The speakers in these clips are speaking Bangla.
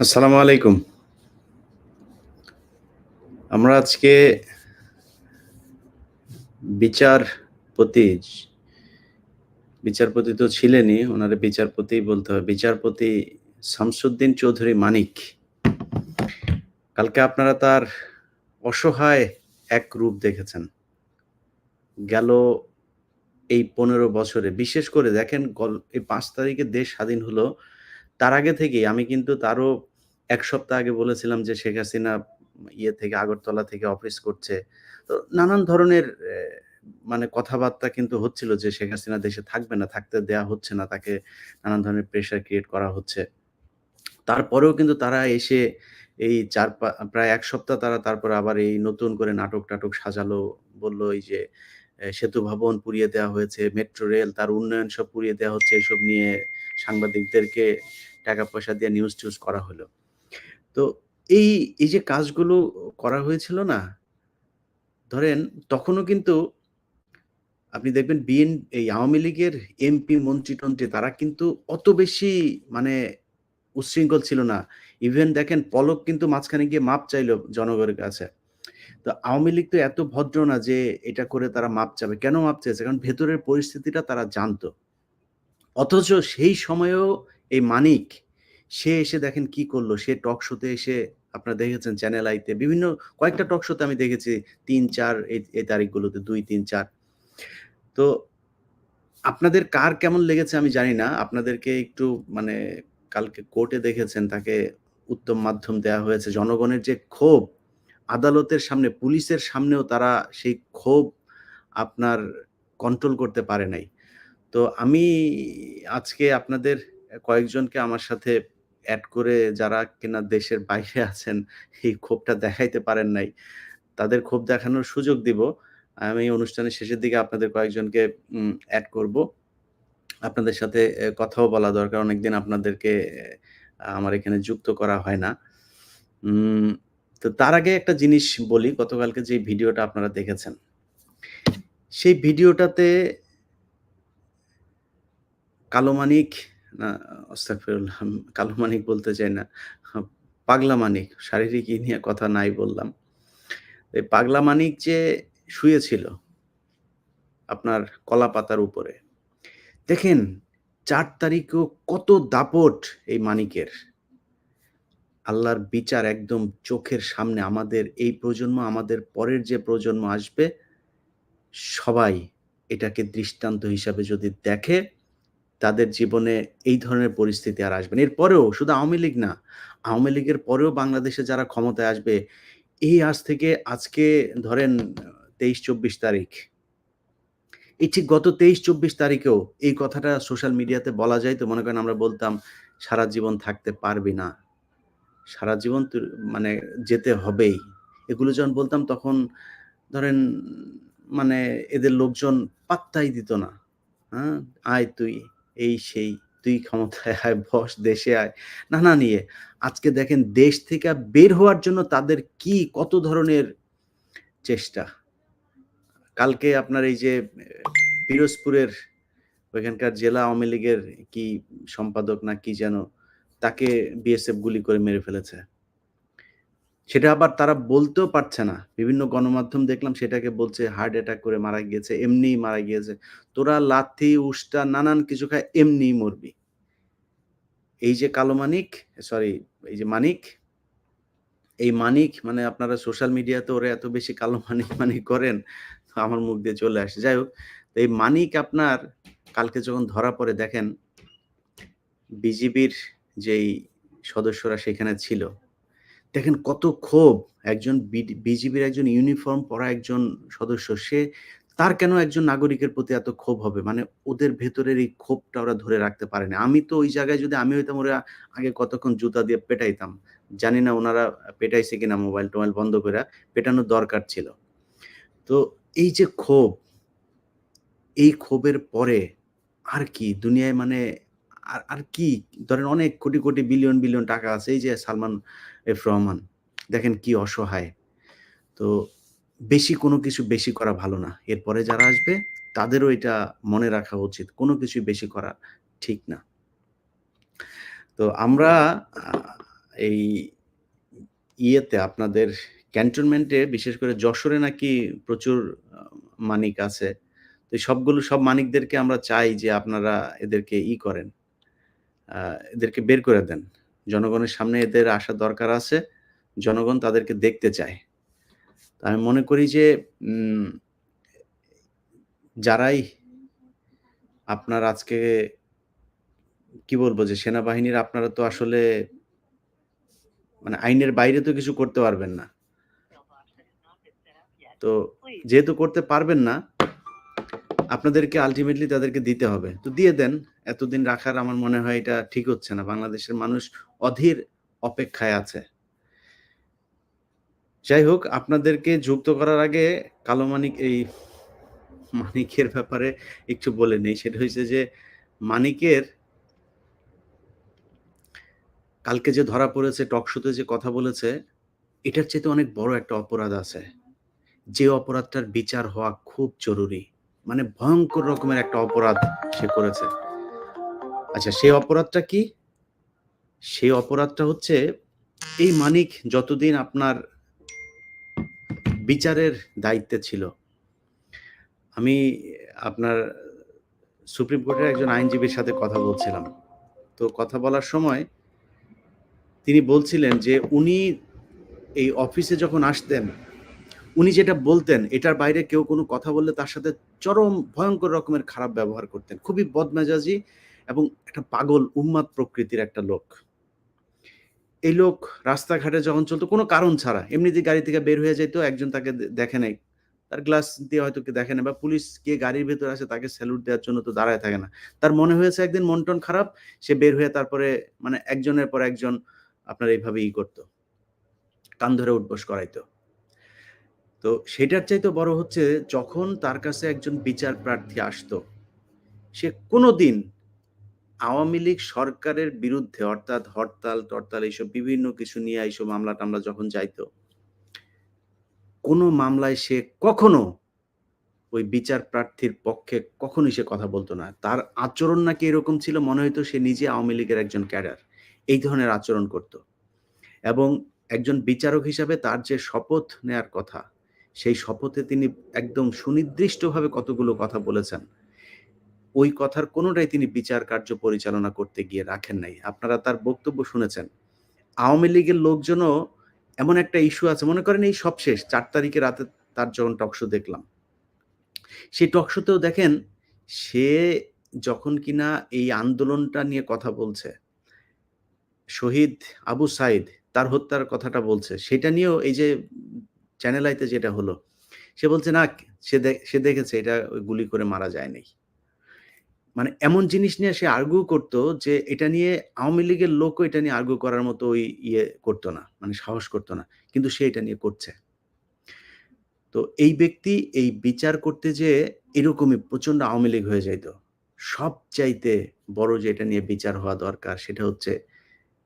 আসসালামু আলাইকুম। আমরা আজকে বিচারপতি, বিচারপতি তো ছিলেনই, উনারে বিচারপতিই বলতে হয়। বিচারপতি শামসুদ্দিন চৌধুরী মানিক। কালকে আপনারা তার অসহায় এক রূপ দেখেছেন। গেল এই ১৫ বছরে বিশেষ করে দেখেন এই ৫ তারিখে দেশ স্বাধীন হলো। তার আগে থেকেই আমি কিন্তু তারও ১ সপ্তাহ আগে বলেছিলাম যে শেখ হাসিনা থেকে আগরতলা থেকে অফিস করছে। তো নানান ধরনের মানে কথাবার্তা কিন্তু হচ্ছিল যে শেখ হাসিনা দেশে থাকবে না, থাকতে দেয়া হচ্ছে না। তাকে নানান ধরনের প্রেশার ক্রিয়েট করা হচ্ছে। তারপরেও কিন্তু তারা এসে এই প্রায় ১ সপ্তাহ তারা তারপরে আবার এই নতুন করে নাটক-টাটক সাজালো। বলল এই যে সেতু ভবন পুড়িয়ে দেওয়া হয়েছে, মেট্রো রেল তার উন্নয়ন সব পুড়িয়ে দেওয়া হচ্ছে। এসব নিয়ে সাংবাদিকদেরকে টাকা-পয়সা দিয়ে নিউজ-টিউজ করা হলো। তো এই, এই যে কাজগুলো করা হয়েছিল না? ধরেন তখনও কিন্তু আপনি দেখবেন এই আওয়ামী লীগের এমপি, মন্ত্রী-টন্ত্রী তারা কিন্তু অত বেশি মানে উচ্ছৃঙ্খল ছিল না। ইভেন দেখেন পলক কিন্তু মাঝখানে গিয়ে মাপ চাইলো জনগণের কাছে। তো আওয়ামী লীগ তো এত ভদ্র না যে এটা করে তারা মাপ চাবে। কেন মাপ চেয়েছে? কারণ ভেতরের পরিস্থিতিটা তারা জানতো। অথচ সেই সময়েও এই মানিক, সে এসে দেখেন কি করল? সে টক শোতে এসে আপনারা দেখেছেন চ্যানেল আইতে বিভিন্ন কয়েকটা টক শোতে আমি দেখেছি ৩-৪ এই তারিখগুলোতে ২, ৩, ৪ তো আপনাদের কার কেমন লেগেছে আমি জানি না। আপনাদেরকে একটু মানে কালকে কোর্টে দেখেছেন তাকে উত্তম মাধ্যম দেয়া হয়েছে। জনগণের যে ক্ষোভ, আদালতের সামনে, পুলিশের সামনেও তারা সেই ক্ষোভ আপনার কন্ট্রোল করতে পারে নাই। তো আমি আজকে আপনাদের কয়েকজনকে আমার সাথে এড করে যারা কিনা দেশের বাইরে আছেন, এই ক্ষোভটা দেখাইতে পারেন নাই। তাদের ক্ষোভ দেখানোর সুযোগ দিব। আমি অনুষ্ঠানের শেষের দিকে আপনাদের কয়েকজনকে এড করব। আপনাদের সাথে কথাও বলা দরকার। অনেকদিন আপনাদেরকে আমার এখানে যুক্ত করা হয় না। উম তো তার আগে একটা জিনিস বলি, গতকালকে যে ভিডিওটা আপনারা দেখেছেন। সেই ভিডিওটাতে কালো মানিক না আস্তাগফিরুল্লাহ কালো মানিক বলতে চাই না। হা পাগলা মানিক, শারীরিক নিয়ে কথা নাই বললাম। এই পাগলা মানিক যে শুয়েছিল আপনার কলাপাতার উপরে। দেখেন ৪ তারিখেও কত দাপট এই মানিকের। আল্লাহর বিচার একদম চোখের সামনে আমাদের এই প্রজন্ম, আমাদের পরের যে প্রজন্ম আসবে, সবাই এটাকে দৃষ্টান্ত হিসাবে যদি দেখে, তাদের জীবনে এই ধরনের পরিস্থিতি আর আসবে না। এরপরেও শুধু আওয়ামী লীগ না, আওয়ামী লীগের পরেও বাংলাদেশে যারা ক্ষমতায় আসবে, এই আজ থেকে আজকে ধরেন ২৩-২৪ তারিখ। এই ঠিক গত ২৩-২৪ তারিখেও এই কথাটা সোশ্যাল মিডিয়াতে বলা যাইত, মনে করেন আমরা বলতাম, "সারা জীবন থাকতে পারবি না।" সারা জীবন মানে যেতে হবেই। এগুলো যখন বলতাম তখন ধরেন মানে এদের লোকজন পাত্তাই দিত না। হ্যাঁ? "আয় তুই, এই সেই, তুই ক্ষমতায় আয়, বস, দেশে আয়।" নানা নিয়ে। আজকে দেখেন দেশ থেকে বের হওয়ার জন্য তাদের কি কত ধরনের চেষ্টা। কালকে আপনার এই যে পিরোজপুরের ওইখানকার জেলা আওয়ামী লীগের কি সম্পাদক না কি যেন, তাকে বিএসএফ গুলি করে মেরে ফেলেছে। সেটা আবার তারা বলতেও পারছে না। বিভিন্ন গণমাধ্যম দেখলাম সেটাকে বলছে হার্ট অ্যাটাক করে মারা গিয়েছে, এমনিই মারা গিয়েছে। তোরা লাথি, উষ্টা নানান কিছু খায় এমনিই মরবি। এই যে কালো মানিক, সরি এই যে মানিক, এই মানিক মানে আপনারা সোশ্যাল মিডিয়াতে ওরে এত বেশি কালো মানিক, মানিক করেন, তো আমার মুখ দিয়ে চলে আসে। যাই হোক, তো এই মানিক আপনার কালকে যখন ধরা পড়ে দেখেন বিজিবির যেই সদস্যরা সেখানে ছিল দেখেন কত ক্ষোভ! একজন বিজিবির একজন ইউনিফর্ম পরা একজন সদস্য, তার কেন একজন নাগরিকের প্রতি এত ক্ষোভ হবে? মানে ওদের ভেতরের এই ক্ষোভটা ওরা ধরে রাখতে পারে না। আমি তো ওই জায়গায় যদি আমি হইতাম ওরে আগে কতক্ষণ জুতা দিয়ে পেটাইতাম। জানি না উনারা পেটাইছে কিনা মোবাইল-টোবাইল বন্ধ কইরা, পেটানোর দরকার ছিল। তো এই যে ক্ষোভ, এই ক্ষোভের পরে আর কি দুনিয়ায় মানে আর কি ধরেন অনেক কোটি, কোটি বিলিয়ন, বিলিয়ন টাকা আছে। এই যে সালমান রহমান দেখেন কি অসহায়। তো বেশি কোনো কিছু বেশি করা ভালো না। এরপরে যারা আসবে তাদেরও এটা মনে রাখা উচিত। কোনো কিছুই বেশি করা ঠিক না। তো আমরা এই ইয়েতে আপনাদের ক্যান্টনমেন্টে বিশেষ করে যশোরে নাকি প্রচুর আ মানিক আছে। তো সব মানিকদেরকে আমরা চাই যে আপনারা এদেরকে করেন, আ এদেরকে বের করে দেন। জনগণের সামনে এদের আসা দরকার আছে। জনগণ তাদেরকে দেখতে চায়। তো আমি মনে করি যে উম যারাই আপনার আজকে কি বলব যে সেনাবাহিনীর আপনারা তো আসলে মানে আইনের বাইরে তো কিছু করতে পারবেন না। তো যেহেতু করতে পারবেন না, আপনাদেরকে আল্টিমেটলি তাদেরকে দিতে হবে। তো দিয়ে দেন। এতদিন রাখার আমার মনে হয় এটা ঠিক হচ্ছে না। বাংলাদেশের মানুষ অধীর অপেক্ষায় আছে। যাই হোক আপনাদেরকে যুক্ত করার আগে কালো মানিকের ব্যাপারে একটু বলে নেই। সেটা হইছে যে মানিকের কালকে যে ধরা পড়েছে টক শোতে যে কথা বলেছে, এটার চাইতে অনেক বড় একটা অপরাধ আছে। যে অপরাধটার বিচার হওয়া খুব জরুরি। মানে ভয়ংকর রকমের একটা অপরাধ সে করেছে। আচ্ছা সেই অপরাধটা কি? সেই অপরাধটা হচ্ছে এই মানিক যতদিন আপনার বিচারের দায়িত্বে ছিল, আমি আপনার সুপ্রিম কোর্টের একজন আইনজীবীর সাথে কথা বলছিলাম। তো কথা বলার সময় তিনি বলছিলেন যে উনি এই অফিসে যখন আসতেন, উনি যেটা বলতেন এটার বাইরে কেউ কোনো কথা বললে তার সাথে চরম ভয়ংকর রকমের খারাপ ব্যবহার করতেন। খুবই বদমেজাজি এবং একটা পাগল উন্মাদ প্রকৃতির একটা লোক। এই লোক রাস্তাঘাটে যখন চলতো কোনো কারণ ছাড়া, এমনিতেই গাড়ি থেকে বের হয়ে যাইত, একজন তাকে দেখে নাই। তার গ্লাস দিয়ে হয়তো কেউ দেখে নাই বা পুলিশ গিয়ে গাড়ির ভেতরে আসে তাকে স্যালুট দেওয়ার জন্য তো দাঁড়ায় থাকে না। তার মনে হয়েছে একদিন মন-টন খারাপ, সে বের হয়ে তারপরে মানে একজনের পর একজন আপনার এইভাবে করত। কান ধরে উঠবস করাইতো। তো সেটার চাইতেও বড় হচ্ছে যখন তার কাছে একজন বিচার প্রার্থী আসতো, সে কোনোদিন আওয়ামী লীগ সরকারের বিরুদ্ধে অর্থাৎ হরতাল-টরতাল এইসব বিভিন্ন কিছু নিয়ে এইসব মামলা-টামলা যখন যাইতো, কোনো মামলায় সে কখনো ওই বিচার প্রার্থীর পক্ষে কখনোই সে কথা বলত না। তার আচরণ নাকি এরকম ছিল মনে হইতো সে নিজে আওয়ামী লীগের একজন ক্যাডার। এই ধরনের আচরণ করত। এবং একজন বিচারক হিসাবে তার যে শপথ নেয়ার কথা, সেই শপথে তিনি একদম সুনির্দিষ্টভাবে কতগুলো কথা বলেছেন। ওই কথার কোনটাই তিনি বিচার কার্য পরিচালনা করতে গিয়ে রাখেন নাই। আপনারা তার বক্তব্য শুনেছেন। আওয়ামী লীগের লোকজনও এমন একটা ইস্যু আছে মনে করেন এই সবশেষ ৪ তারিখে রাতে তার যখন টক শো দেখলাম। সেই টক শোতেও দেখেন সে যখন কিনা এই আন্দোলনটা নিয়ে কথা বলছে, শহীদ আবু সাইদ তার হত্যার কথাটা বলছে। সেটা নিয়েও এই যে চ্যানেল আইতে যেটা হলো, সে বলছে না সে দেখেছে এটা ওই গুলি করে মারা যায় নাই। মানে এমন জিনিস নিয়ে সে আর্গুও করত যে এটা নিয়ে আওয়ামী লীগের লোকও এটা নিয়ে আর্গুও করার মতো ওই করত না। মানে সাহস করত না। কিন্তু সে এটা নিয়ে করছে। তো এই ব্যক্তি এই বিচার করতে যেয়ে এরকমই প্রচন্ড আওয়ামী লীগ হয়ে যাইত। সবচাইতে বড় যে এটা নিয়ে বিচার হওয়া দরকার সেটা হচ্ছে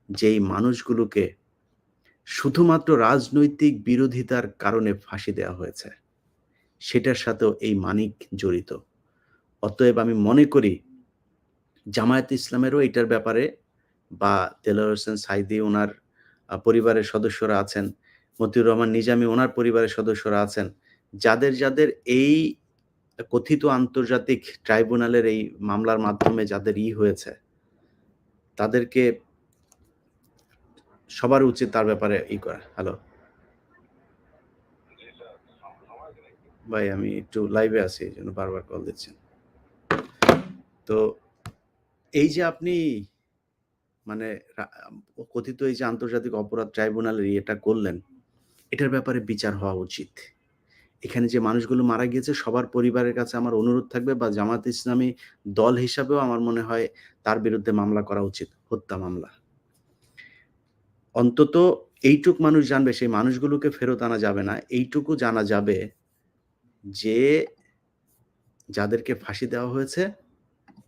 যেই মানুষগুলোকে শুধুমাত্র রাজনৈতিক বিরোধিতার কারণে ফাঁসি দেওয়া হয়েছে, সেটার সাথেও এই মানিক জড়িত। অতএব আমি মনে করি জামায়াতে ইসলামেরও এটার ব্যাপারে বা দেলোয়ার হোসেন সাঈদী উনার পরিবারের সদস্যরা আছেন, মতিউর রহমান নিজামী উনার পরিবারের সদস্যরা আছেন। যাদের এই কথিত আন্তর্জাতিক ট্রাইব্যুনালের এই মামলার মাধ্যমে যাদের হয়েছে, তাদেরকে সবার উচিত তার ব্যাপারে করা। হ্যালো? ভাই আমি একটু লাইভে আছি এইজন্য বারবার কল দিচ্ছেন। তো এই যে আপনি মানে কথিত এই যে আন্তর্জাতিক অপরাধ ট্রাইব্যুনালের এটা করলেন, এটার ব্যাপারে বিচার হওয়া উচিত। এখানে যে মানুষগুলো মারা গিয়েছে সবার পরিবারের কাছে আমার অনুরোধ থাকবে বা জামায়াত ইসলামী দল হিসাবেও আমার মনে হয় তার বিরুদ্ধে মামলা করা উচিত, হত্যা মামলা। অন্তত এইটুক মানুষ জানবে সেই মানুষগুলোকে ফেরত আনা যাবে না। এইটুকু জানা যাবে যে যাদেরকে ফাঁসি দেওয়া হয়েছে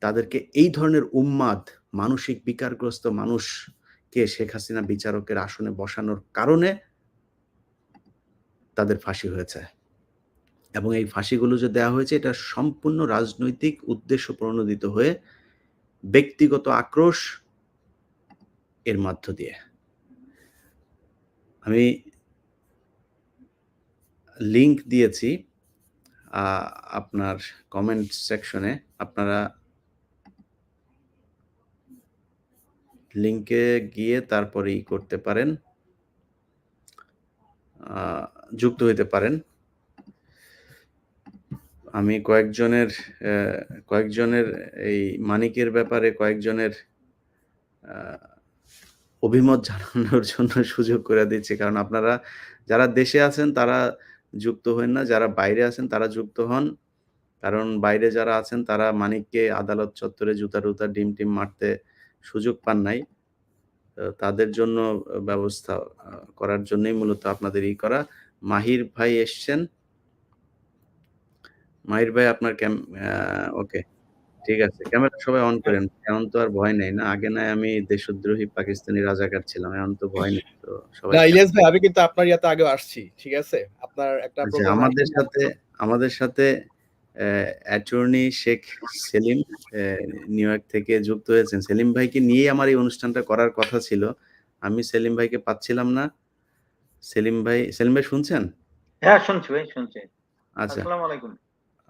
তাদেরকে এই ধরনের উন্মাদ, মানসিক বিকারগ্রস্ত মানুষকে শেখ হাসিনা বিচারকের আসনে বসানোর কারণে তাদের ফাঁসি হয়েছে। এবং এই ফাঁসিগুলো যে দেওয়া হয়েছে এটা সম্পূর্ণ রাজনৈতিক উদ্দেশ্য প্রণোদিত হয়ে ব্যক্তিগত আক্রোশ এর মধ্য দিয়ে। আমি লিংক দিয়েছি আপনার কমেন্ট সেকশনে। আপনারা লিংকে গিয়ে তারপরে করতে পারেন, যুক্ত হইতে পারেন। আমি কয়েকজনের এই মানিকের ব্যাপারে কয়েকজনের অভিমত জানানোর জন্য সুযোগ করে দিচ্ছি। কারণ আপনারা যারা দেশে আছেন তারা যুক্ত হইন না, যারা বাইরে আছেন তারা যুক্ত হন। কারণ বাইরে যারা আছেন তারা মানিককে আদালত চত্বরে জুতা-টুতা, ডিম-টিম মারতে সুযোগ পান নাই। তাদের জন্য ব্যবস্থা করার জন্যই মূলত আপনাদের করা। মাহির ভাই এসছেন। মাহির ভাই আপনার ওকে, ঠিক আছে। ক্যামেরা সবাই অন করেন। এখন তো আর ভয় নেই না? আগে নয় আমি দেশদ্রোহী পাকিস্তানি রাজাকার ছিলাম। এখন তো ভয় নেই। তো সবাই না ইলিয়াস ভাই, আমি কিন্তু আপনার ইয়াতে আগেও আসছি। ঠিক আছে? আপনার একটা আচ্ছা, প্রোগ্রামে আমাদের সাথে attorney Sheikh Selim New York থেকে যুক্ত হয়েছেন। সেলিম ভাইকে নিয়েই আমার এই অনুষ্ঠানটা করার কথা ছিল। আমি সেলিম ভাইকে পাচ্ছিলাম না। সেলিম ভাই শুনছেন? হ্যাঁ, শুনছি ভাই, শুনছি। আচ্ছা। আসসালামু আলাইকুম।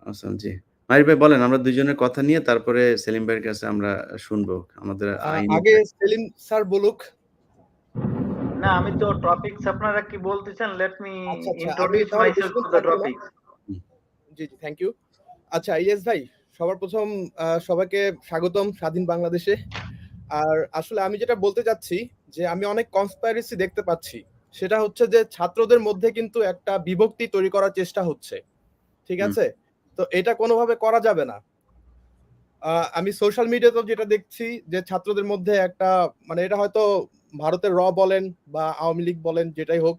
আসসালাম, জি। মাহির ভাই বলেন, আমরা দুইজনের কথা নিয়ে তারপরে সেলিম ভাইয়ের কাছে আমরা শুনবো। আমাদের আগে সেলিম স্যার বলুক। না, আমি তো টপিকস আপনারা কি বলতেছেন, লেট মি ইন্ট্রোডিউস আমি মাইসেলফ টু দ্য টপিকস। জি, থ্যাংক ইউ। আচ্ছা ইলিয়াস ভাই, সবার প্রথম সবাইকে স্বাগতম স্বাধীন বাংলাদেশে। আর আসলে আমি যেটা বলতে চাচ্ছি যে আমি অনেক কনস্পাইরেসি দেখতে পাচ্ছি। সেটা হচ্ছে যে ছাত্রদের মধ্যে কিন্তু একটা বিভক্তি তৈরি করার চেষ্টা হচ্ছে। ঠিক আছে? তো এটা কোনোভাবে করা যাবে না। আমি সোশ্যাল মিডিয়াতেও যেটা দেখছি যে ছাত্রদের মধ্যে একটা মানে এটা হয়তো ভারতের বলেন বা আওয়ামী লীগ বলেন, যেটাই হোক,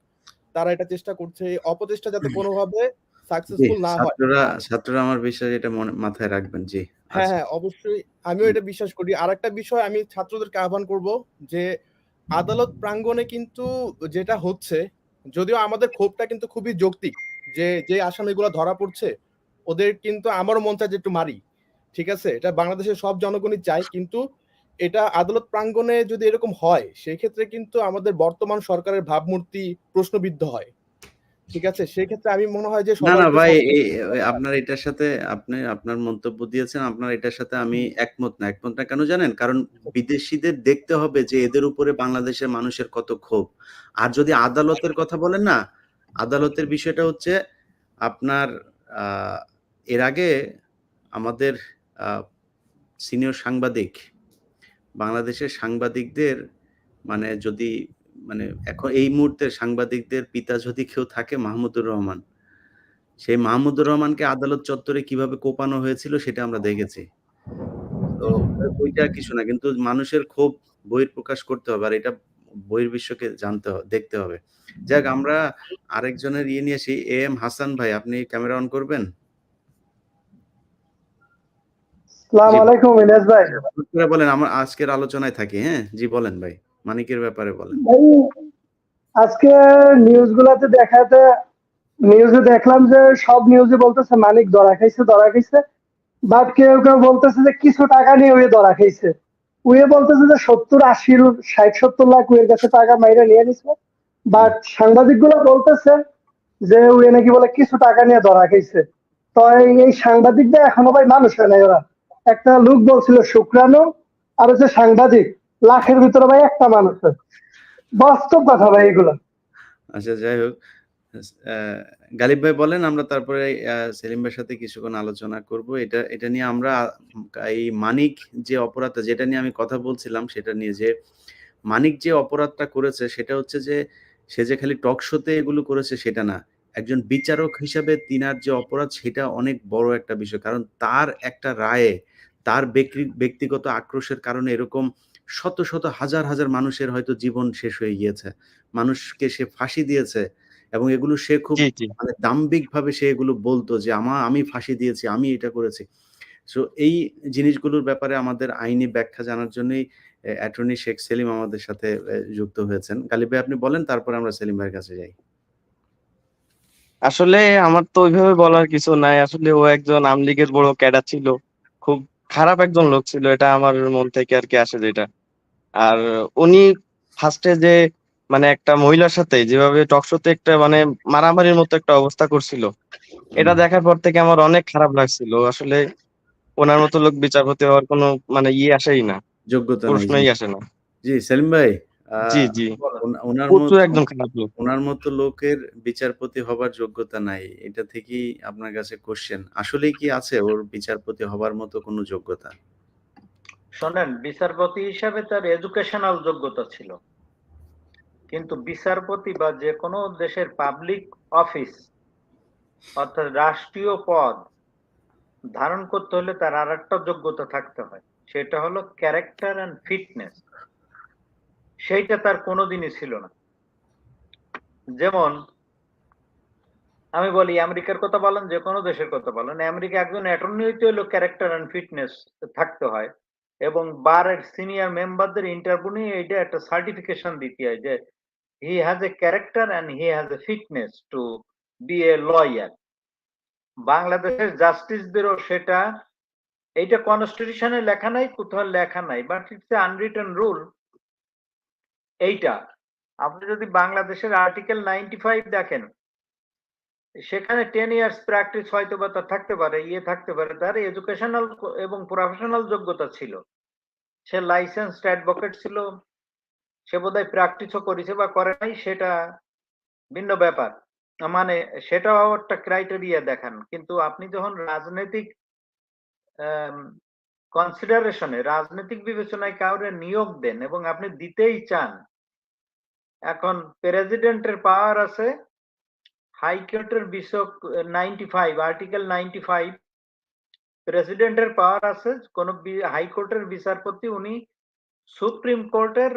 তারা এটা চেষ্টা করছে অপচেষ্টা যাতে কোনোভাবে সাকসেসফুল না হয়। ছাত্ররা আমার বিশ্বাস এটা মাথায় রাখবেন। জি, হ্যাঁ, অবশ্যই আমিও এটা বিশ্বাস করি। আরেকটা বিষয় আমি ছাত্রদেরকে আহ্বান করব যে আদালত প্রাঙ্গণে কিন্তু যেটা হচ্ছে, যদিও আমাদের ক্ষোভটা কিন্তু খুবই যৌক্তিক, যে আসামিগুলো ধরা পড়ছে ওদের কিন্তু আমারও মন চায় যে একটু মারি। ঠিক আছে? এটা বাংলাদেশের সব জনগণই চায়, কিন্তু এটা আদালত প্রাঙ্গণে যদি এরকম হয় সেই ক্ষেত্রে কিন্তু আমাদের বর্তমান সরকারের ভাবমূর্তি প্রশ্নবিদ্ধ হয়। ঠিক আছে? সেই ক্ষেত্রে আমি মনে হয় যে না ভাই, আপনার এটার সাথে আপনি আপনার মন্তব্য দিয়েছেন, আপনার এটার সাথে আমি একমত না। কেন জানেন? কারণ বিদেশিদের দেখতে হবে যে এদের উপরে বাংলাদেশের মানুষের কত ক্ষোভ। আর যদি আদালতের কথা বলেন না, আদালতের বিষয়টা হচ্ছে আপনার এর আগে আমাদের সিনিয়র সাংবাদিক, বাংলাদেশের সাংবাদিকদের মানে যদি এখন এই মুহূর্তে সাংবাদিকদের পিতা যদি কেউ থাকে, মাহমুদুর রহমান। সেই মাহমুদুর রহমানকে আদালত চত্বরে কিভাবে কোপানো হয়েছিল সেটা আমরা দেখেছি। তো ওইটা কিছু না, কিন্তু মানুষের ক্ষোভ বহিঃপ্রকাশ করতে হবে, আর এটা বহির্বিশ্বকে দেখতে হবে। যাক, আমরা আরেকজনের নিয়ে আসি। এম হাসান ভাই, আপনি ক্যামেরা অন করবেন? আসসালামু আলাইকুম ইলিয়াস ভাই। বলেন, আমার আজকের আলোচনায় থাকি। হ্যাঁ, জি বলেন ভাই, মানিকের ব্যাপারে বলেন। আজকে নিউজে দেখলাম যে সব নিউজে বলতেছে মানিক ধরা খাইছে, বাট কেউ কেউ বলতেছে যে কিছু টাকা নিয়ে উয়ে ধরা খাইছে। উয়ে বলতেছে যে 70-80 60-70 লাখ উয়ের কাছে টাকা মাইরা নিয়ে নিছে। বাট সাংবাদিক গুলো বলতেছে যে উয়ে নাকি বলে কিছু টাকা নিয়ে ধরা খাইছে। তো এই সাংবাদিকদের এখনো ভাই মানুষ হয় নাই। ওরা একটা লোক বলছিল শুক্রাণু, আর হচ্ছে সাংবাদিক, লাখের ভিতরে ভাই একটা মানুষ। বাস্তব কথা ভাই এগুলো। আচ্ছা, যাই হোক, গালিব ভাই বলেন, আমরা তারপরে সেলিম ভাইয়ের সাথে কিছুক্ষণ আলোচনা করব। এটা নিয়ে আমরা এই মানিক যে অপরাধটা, যেটা নিয়ে আমি কথা বলছিলাম, সেটা নিয়ে যে মানিক যে অপরাধটা করেছে সেটা হচ্ছে যে সে যে খালি টক শোতে এগুলো করেছে সেটা না। একজন বিচারক হিসাবে তিনার যে অপরাধ সেটা অনেক বড় একটা বিষয়। কারণ তার একটা রায়ে তার ব্যক্তিগত আক্রোশের কারণে এরকম শত শত হাজার হাজার মানুষের হয়তো জীবন শেষ হয়ে গিয়েছে। মানুষকে সে ফাঁসি দিয়েছে এবং এগুলো সে খুব দাম্ভিকভাবে সে এগুলো বলতো যে আমি ফাঁসি দিয়েছি, আমি এটা করেছি। সো এই জিনিসগুলোর ব্যাপারে আমাদের আইনি ব্যাখ্যা জানার জন্যই অ্যাটর্নি শেখ সেলিম আমাদের সাথে যুক্ত হয়েছেন। গালিব ভাই, আপনি বলেন, তারপরে আমরা সেলিম ভাইয়ের কাছে যাই। আসলে আমার তো ওইভাবে বলার কিছু নাই। আসলে ও একজন আওয়ামী লীগের বড় ক্যাডার ছিল, খুব খারাপ একজন লোক ছিল, এটা আমার মন থেকে আর কি আসে যেটা। আর উনি ফার্স্টে যে মানে একটা মহিলার সাথে যেভাবে টক শোতে একটা মানে মারামারির মতো একটা অবস্থা করছিল, এটা দেখার পর থেকে আমার অনেক খারাপ লাগছিল। আসলে ওনার মতো লোক বিচারপতি হওয়ার কোনো মানে আসেই না, যোগ্যতা নাই। জি, প্রশ্নই আসে না। জি সেলিম ভাই, জি, জি, বলেন। ওনার প্রচুর মতো একদম খারাপ লোক। ওনার মতো লোকের বিচারপতি হবার যোগ্যতা নাই। এটা থেকেই আপনার কাছে কোয়েশ্চেন। আসলেই কি আছে ওর বিচারপতি হবার মতো কোনো যোগ্যতা? শোনেন, বিচারপতি হিসাবে তার এডুকেশনাল যোগ্যতা ছিল, কিন্তু বিচারপতি বা যে কোনো দেশের পাবলিক অফিস অর্থাৎ রাষ্ট্রীয় পদ ধারণ করতে হলে তার আর একটা যোগ্যতা থাকতে হয়, সেটা হলো ক্যারেক্টার অ্যান্ড ফিটনেস। সেইটা তার কোনোদিনই ছিল না। যেমন আমি বলি, আমেরিকার কথা বলেন, যে কোনো দেশের কথা বলেন, আমেরিকা একজন অ্যাটর্নি হইতে হলো ক্যারেক্টার অ্যান্ড ফিটনেস থাকতে হয়, এবং বারের সিনিয়র মেম্বারদের ইন্টারভিউ নিয়ে এটা একটা সার্টিফিকেশন দিতে হয় যে he has a character and he has a fitness to be a lawyer. বাংলাদেশের জাস্টিসদেরও সেটা, এইটা কনস্টিটিউশনে লেখা নাই, কোথাও লেখা নাই, but it's a unwritten rule. এইটা আপনি যদি বাংলাদেশের আর্টিকেল 95 দেখেন, সেখানে 10 ইয়ার্স প্র্যাকটিস হয়তো বা তার থাকতে পারে, থাকতে পারে, তার এডুকেশনাল এবং প্রফেশনাল যোগ্যতা ছিল, সে লাইসেন্সড অ্যাডভোকেট ছিল, সে বোধহয় প্র্যাকটিসও করেছে বা করে নাই, সেটা ভিন্ন ব্যাপার। মানে সেটাও একটা ক্রাইটেরিয়া দেখান। কিন্তু আপনি যখন রাজনৈতিক কনসিডারেশনে, রাজনৈতিক বিবেচনায় কাউরে নিয়োগ দেন এবং আপনি দিতেই চান, এখন প্রেসিডেন্টের পাওয়ার আছে, হাইকোর্টের বিষয় 95 আর্টিকেল 95, প্রেসিডেন্টের পাওয়ার আছে, কোন হাইকোর্টের বিচারপতি উনি সুপ্রিম কোর্টের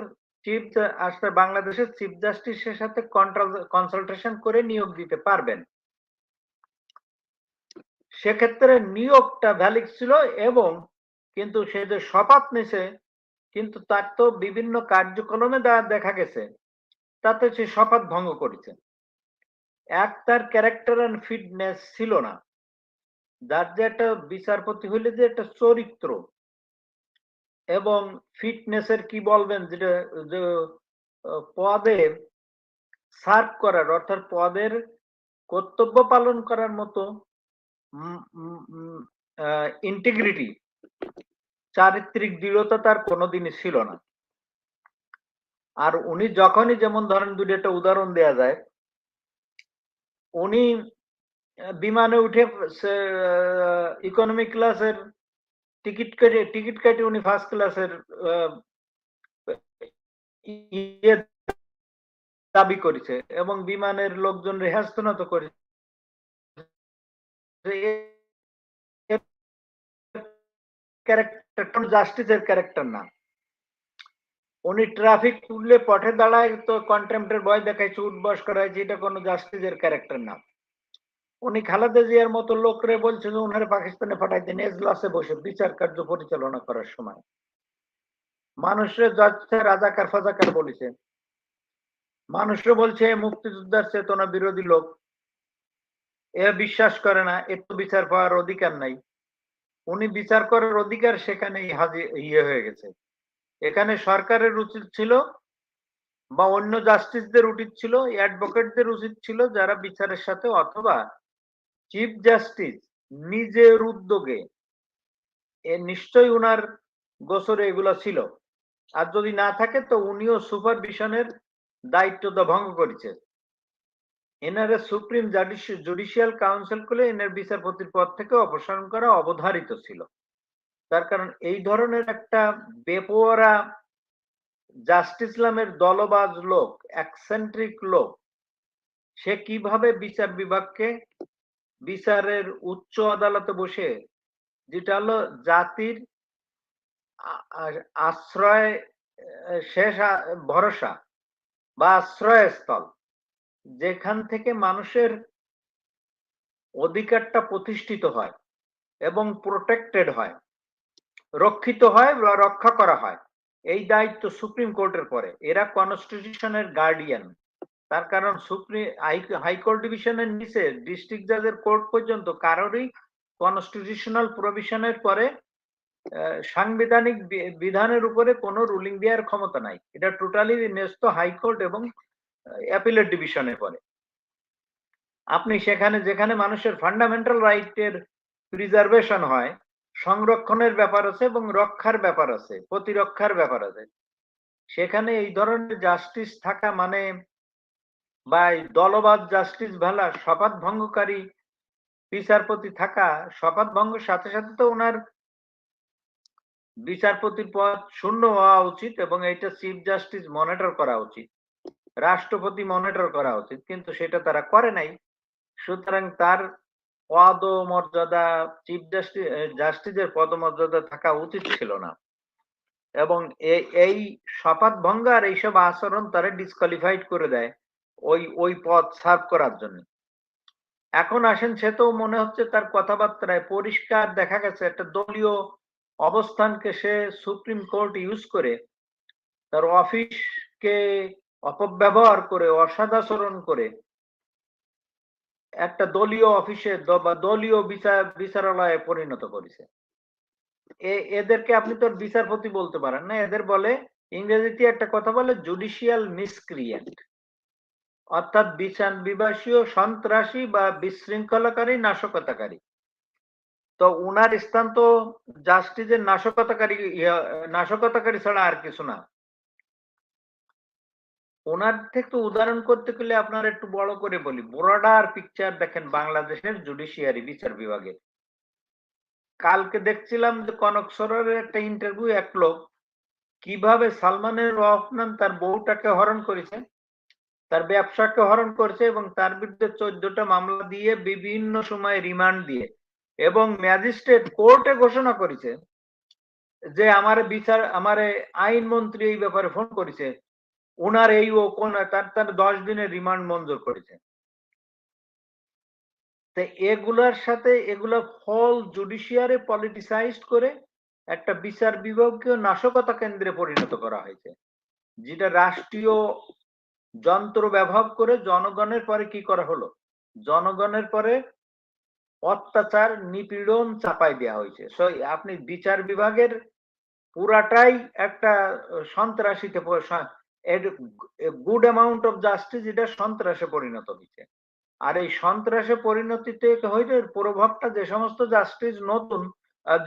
বাংলাদেশের চিফ জাস্টিসের সাথে কনসালটেশন করে নিয়োগ দিতে পারবেন। সেক্ষেত্রে নিয়োগটা ভ্যালিড ছিল, এবং কিন্তু সে যে শপথ নিছে, কিন্তু তার তো বিভিন্ন কার্যক্রমে দেখা গেছে তাতে সে শপথ ভঙ্গ করেছে। তার ক্যারেক্টার অ্যান্ড ফিটনেস ছিল না। যার যে একটা বিচারপতি হইলে যে একটা চরিত্র এবং ফিটনেসের কি বলবেন, যেটা যে পদে সার্ভ করার, অর্থাৎ পদের কর্তব্য পালন করার মতো ইন্টিগ্রিটি, চারিত্রিক দৃঢ়তা তার কোনোদিনই ছিল না। আর উনি যখনই, যেমন ধরেন দুটো একটা উদাহরণ দেয়া যায়, উনি বিমানে উঠে ইকোনমি ক্লাসের টিকিট কেটে উনি ফার্স্ট ক্লাসের দাবি করেছে, এবং বিমানের লোকজন রেহাস্ত করেছে। ক্যারেক্টার জাস্টিসের ক্যারেক্টার না। উনি ট্রাফিক পুড়লে পথে দাঁড়ায় তো কন্টেম্পটের ভয় দেখাইছে, উঠবস করাইছে, এটা কোনো জাস্টিসের ক্যারেক্টার না। উনি খালেদা জিয়ার মতো লোকরে বলছে যে উনারে পাকিস্তানে পাঠাই দেন এজলাসে বসে বিচার কার্য পরিচালনা করার সময়। মানুষের যাচ্ছে রাজাকার ফাজাকার বলেছে, মানুষরে বলছে মুক্তিযোদ্ধার চেতনা বিরোধী লোক, এ বিশ্বাস করে না, এর তো বিচার পাওয়ার অধিকার নাই। উনি বিচার করার অধিকার সেখানেই হয়ে গেছে। এখানে সরকারের উচিত ছিল, বা অন্য জাস্টিসদের উচিত ছিল, অ্যাডভোকেটদের উচিত ছিল, যারা বিচারের সাথে, অথবা চিফ জাস্টিস নিজের উদ্যোগে, নিশ্চয়ই উনার গোসরে এগুলো ছিল, আর যদি না থাকে তো উনিও সুপারভিশনের দায়িত্বটা ভঙ্গ করেছে। এনারে সুপ্রিম জুডিশিয়াল কাউন্সিল করে এনার বিচারপতির পদ থেকে অপসারণ করা অবধারিত ছিল। তার কারণ এই ধরনের একটা বেপরোয়া জাস্টিস ইসলামের দলবাজ লোক, এক্সেন্ট্রিক লোক, সে কিভাবে বিচার বিভাগকে, বিচারের উচ্চ আদালতে বসে, যেটা হলো জাতির আশ্রয়, শেষ ভরসা বা আশ্রয়স্থল, যেখান থেকে মানুষের অধিকারটা প্রতিষ্ঠিত হয় এবং প্রোটেক্টেড হয়, রক্ষিত হয় বা রক্ষা করা হয়, এই দায়িত্ব সুপ্রিম কোর্টের পরে। এরা কনস্টিটিউশনের গার্ডিয়ান। তার কারণ হাইকোর্ট ডিভিশনের নিচে ডিস্ট্রিক্ট জাজের কোর্ট পর্যন্ত কারোরই কনস্টিটিউশনাল প্রভিশনের পরে সাংবিধানিক বিধানের উপরে কোনো রুলিং দেওয়ার ক্ষমতা নাই। এটা টোটালি ন্যস্ত হাইকোর্ট এবং অ্যাপিলেট ডিভিশনে পড়ে। আপনি সেখানে যেখানে মানুষের ফান্ডামেন্টাল রাইটের প্রিজার্ভেশন হয়, সংরক্ষণের ব্যাপার আছে এবং রক্ষার ব্যাপার আছে, প্রতিরক্ষার ব্যাপার আছে, সেখানে এই ধরনের জাস্টিস থাকা মানে বা দলবাদ জাস্টিস ভালা শপথ ভঙ্গকারী বিচারপতি থাকা, শপথ ভঙ্গের সাথে সাথে তো ওনার বিচারপতির পদ শূন্য হওয়া উচিত এবং এটা চিফ জাস্টিস মনিটর করা উচিত, রাষ্ট্রপতি মনিটর করা উচিত, কিন্তু সেটা তারা করে নাই। সুতরাং তার পদমর্যাদা চিফ জাস্টিসের পদমর্যাদা থাকা উচিত ছিল না এবং এই শপথ ভঙ্গ আর এইসব আচরণ তারা ডিসকোয়ালিফাইড করে দেয় ওই পদ সার্ভ করার জন্য। এখন আসেন, সে তো মনে হচ্ছে তার কথাবার্তায় পরিষ্কার দেখা গেছে একটা দলীয় অবস্থানকে সে সুপ্রিম কোর্ট ইউজ করে তার অফিসকে অপব্যবহার করে অসদাচরণ করে একটা দলীয় অফিসে বা দলীয় বিচারালয়ে পরিণত করেছে। এদেরকে আপনি তো বিচারপতি বলতে পারেন না, এদের বলে ইংরেজিতে একটা কথা বলে জুডিশিয়াল মিসক্রিয়েন্ট, অর্থাৎ বিচার বিভাগীয় সন্ত্রাসী বা বিশৃঙ্খলাকারী, নাশকতাকারী। তো উনার স্থান তো জাস্টিসের নাশকতাকারী ছাড়া আর কিছু না। ওনার থেকে উদাহরণ করতে গেলে আপনার একটু বড় করে বলি, ব্রডার পিকচার দেখেন বাংলাদেশের জুডিশিয়ারি বিচার বিভাগে। কালকে দেখছিলাম যে কনক সরোয়ারের একটা ইন্টারভিউ, এক লোক কিভাবে সালমানের রহমান তার বউটাকে হরণ করেছে, তার ব্যবসাকে হরণ করেছে এবং তার বিরুদ্ধে 14টা মামলা দিয়ে বিভিন্ন সময় রিমান্ড দিয়ে এবং ম্যাজিস্ট্রেট কোর্টে ঘোষণা করেছে যে আমার আইনমন্ত্রী এই ব্যাপারে ফোন করেছে, ওনার এই ও কোন তার 10 দিনের রিমান্ড মঞ্জুর করেছে। তো এগুলার সাথে এগুলা ফল জুডিশিয়ারি পলিটিসাইজড করে একটা বিচার বিভাগকে নাশকতা কেন্দ্রে পরিণত করা হয়েছে, যেটা রাষ্ট্রীয় যন্ত্র ব্যবহার করে জনগণের পরে কি করা হলো, জনগণের পরে অত্যাচার নিপীড়ন চাপাই দেওয়া হয়েছে। আপনি বিচার বিভাগের পুরাটাই একটা সন্ত্রাসীতে গুড অ্যামাউন্ট অফ জাস্টিস এটা সন্ত্রাসে পরিণত হয়েছে। আর এই সন্ত্রাসে পরিণতিতে হইলে প্রভাবটা যে সমস্ত জাস্টিস নতুন,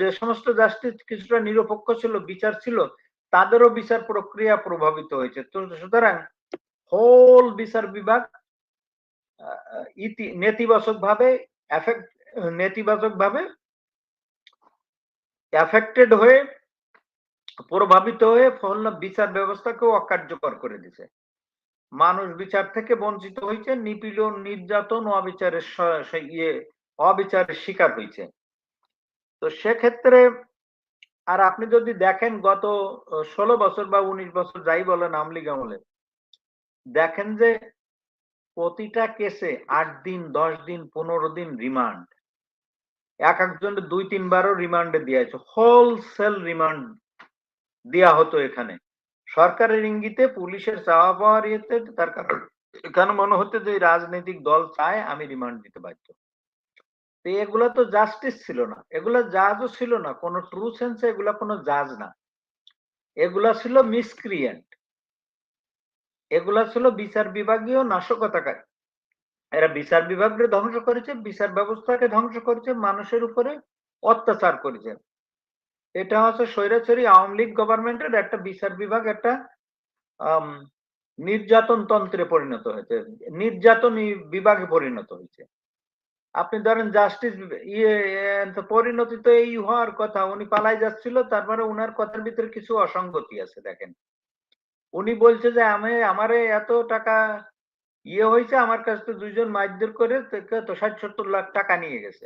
যে সমস্ত জাস্টিস কিছুটা নিরপেক্ষ ছিল, বিচার ছিল, তাদেরও বিচার প্রক্রিয়া প্রভাবিত হয়েছে। তো সুতরাং হোল বিচার বিভাগ নেতিবাচক ভাবে এফেক্টেড হয়ে প্রভাবিত হয়ে ফল বিচার ব্যবস্থাকেও অকার্যকর করে দিছে। মানুষ বিচার থেকে বঞ্চিত হয়েছে, নিপীড়ন, নির্যাতন, অবিচারের শিকার হয়েছে। তো সেক্ষেত্রে আর আপনি যদি দেখেন গত 16 বছর বা 19 বছর যাই বলেন আওয়ামী লীগ আমলে, দেখেন যে প্রতিটা কেসে 8 দিন, 10 দিন, 15 দিন রিমান্ড, এক একজনের 2-3 বারও রিমান্ডে দিয়েছে, হোলসেল রিমান্ড দেয়া হতো। এখানে সরকারের ইঙ্গিতে পুলিশের চাওয়া পাওয়ার ইয়েতে তার কারণ এখানে মনে হতো যে রাজনৈতিক দল চায় আমি রিমান্ড দিতে বাধ্য। তো এগুলা তো জাস্টিস ছিল না, এগুলা জাজও ছিল না, কোন ট্রু সেন্সে এগুলা কোনো জাজ না, এগুলা ছিল মিসক্রিয়েন্ট, এগুলা ছিল বিচার বিভাগীয় নাশকতাকারী। এরা বিচার বিভাগকে ধ্বংস করেছে, বিচার ব্যবস্থাকে ধ্বংস করেছে, মানুষের উপরে অত্যাচার করেছে। এটা হচ্ছে স্বৈরাচারী আওয়ামী লীগ গভর্নমেন্টের একটা বিচার বিভাগ একটা নির্যাতন তন্ত্রে পরিণত হয়েছে, নির্যাতন বিভাগে পরিণত হয়েছে। আপনি ধরেন জাস্টিস পরিণতি তো এই হওয়ার কথা, উনি পালাই যাচ্ছিল, তারপরে উনার কথার ভিতরে কিছু অসঙ্গতি আছে। দেখেন উনি বলছে যে আমারে এত টাকা হয়েছে, আমার কাছ থেকে 2 জন মারধর করে তো 60-70 লাখ টাকা নিয়ে গেছে।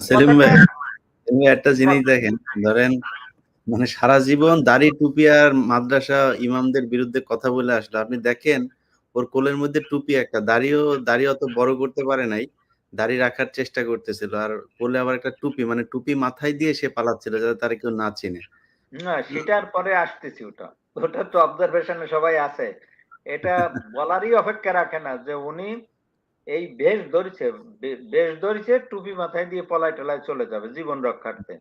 সেলিম ভাই, তুমি একটা জিনিস দেখেন, ধরেন মানে সারা জীবন দাড়ি টুপি আর মাদ্রাসা ইমামদের বিরুদ্ধে কথা বলে আসলো, আপনি দেখেন ওর কোলের মধ্যে টুপি, একটা দাড়ি অত বড় করতে পারে নাই, দাড়ি রাখার চেষ্টা করতেছিল, আর কোলে আবার একটা টুপি, মানে টুপি মাথায় দিয়ে সে পালাচ্ছিল যাতে তারা কেউ না চিনে। না, সেটার পরে আসতেছি, ওটা তো অবজারভেশনে সবাই আছে, এটা বলারই অপেক্ষা রাখে না যে উনি এই বেশ ধরেছে টুপি মাথায় দিয়ে পলায় টলায় চলে যাবে জীবন রক্ষার্থে।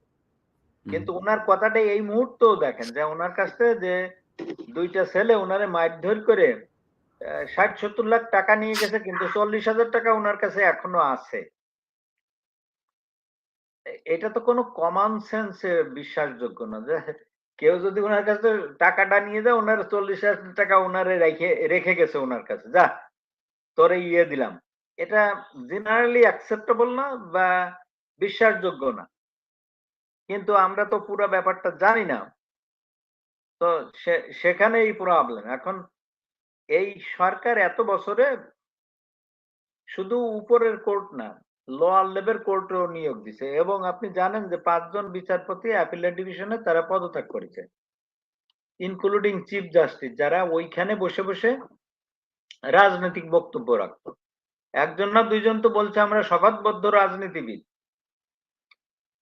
কিন্তু ওনার কথাটা এই মুহূর্তেও দেখেন যে ওনার কাছে যে দুইটা ছেলে ওনারে মারধর করে 60-70 লাখ টাকা নিয়ে গেছে, কিন্তু 40,000 টাকা ওনার কাছে এখনো আছে। এটা তো কোনো কমন সেন্সে বিশ্বাসযোগ্য না যে কেউ যদি ওনার কাছে টাকাটা নিয়ে যায়, ওনার 40,000 টাকা ওনারে রেখে গেছে ওনার কাছে, যা তোরে ইয়ে দিলাম। এটা জেনারেলি অ্যাকসেপ্টেবল না বা বিশ্বাসযোগ্য না। কিন্তু আমরা তো পুরো ব্যাপারটা জানি না। তো সেখানেই প্রবলেম। এখন এই সরকার এত বছরে শুধু উপরের কোর্ট না, লোয়ার লেভেল কোর্টেও নিয়োগ দিছে, এবং আপনি জানেন যে 5 জন বিচারপতি অ্যাপিলেট ডিভিশনে তারা পদত্যাগ করেছে, ইনক্লুডিং চিফ জাস্টিস, যারা ওইখানে বসে বসে রাজনৈতিক বক্তব্য রাখতো। একজন না দুইজন তো বলছে আমরা শপথবদ্ধ রাজনীতিবিদ।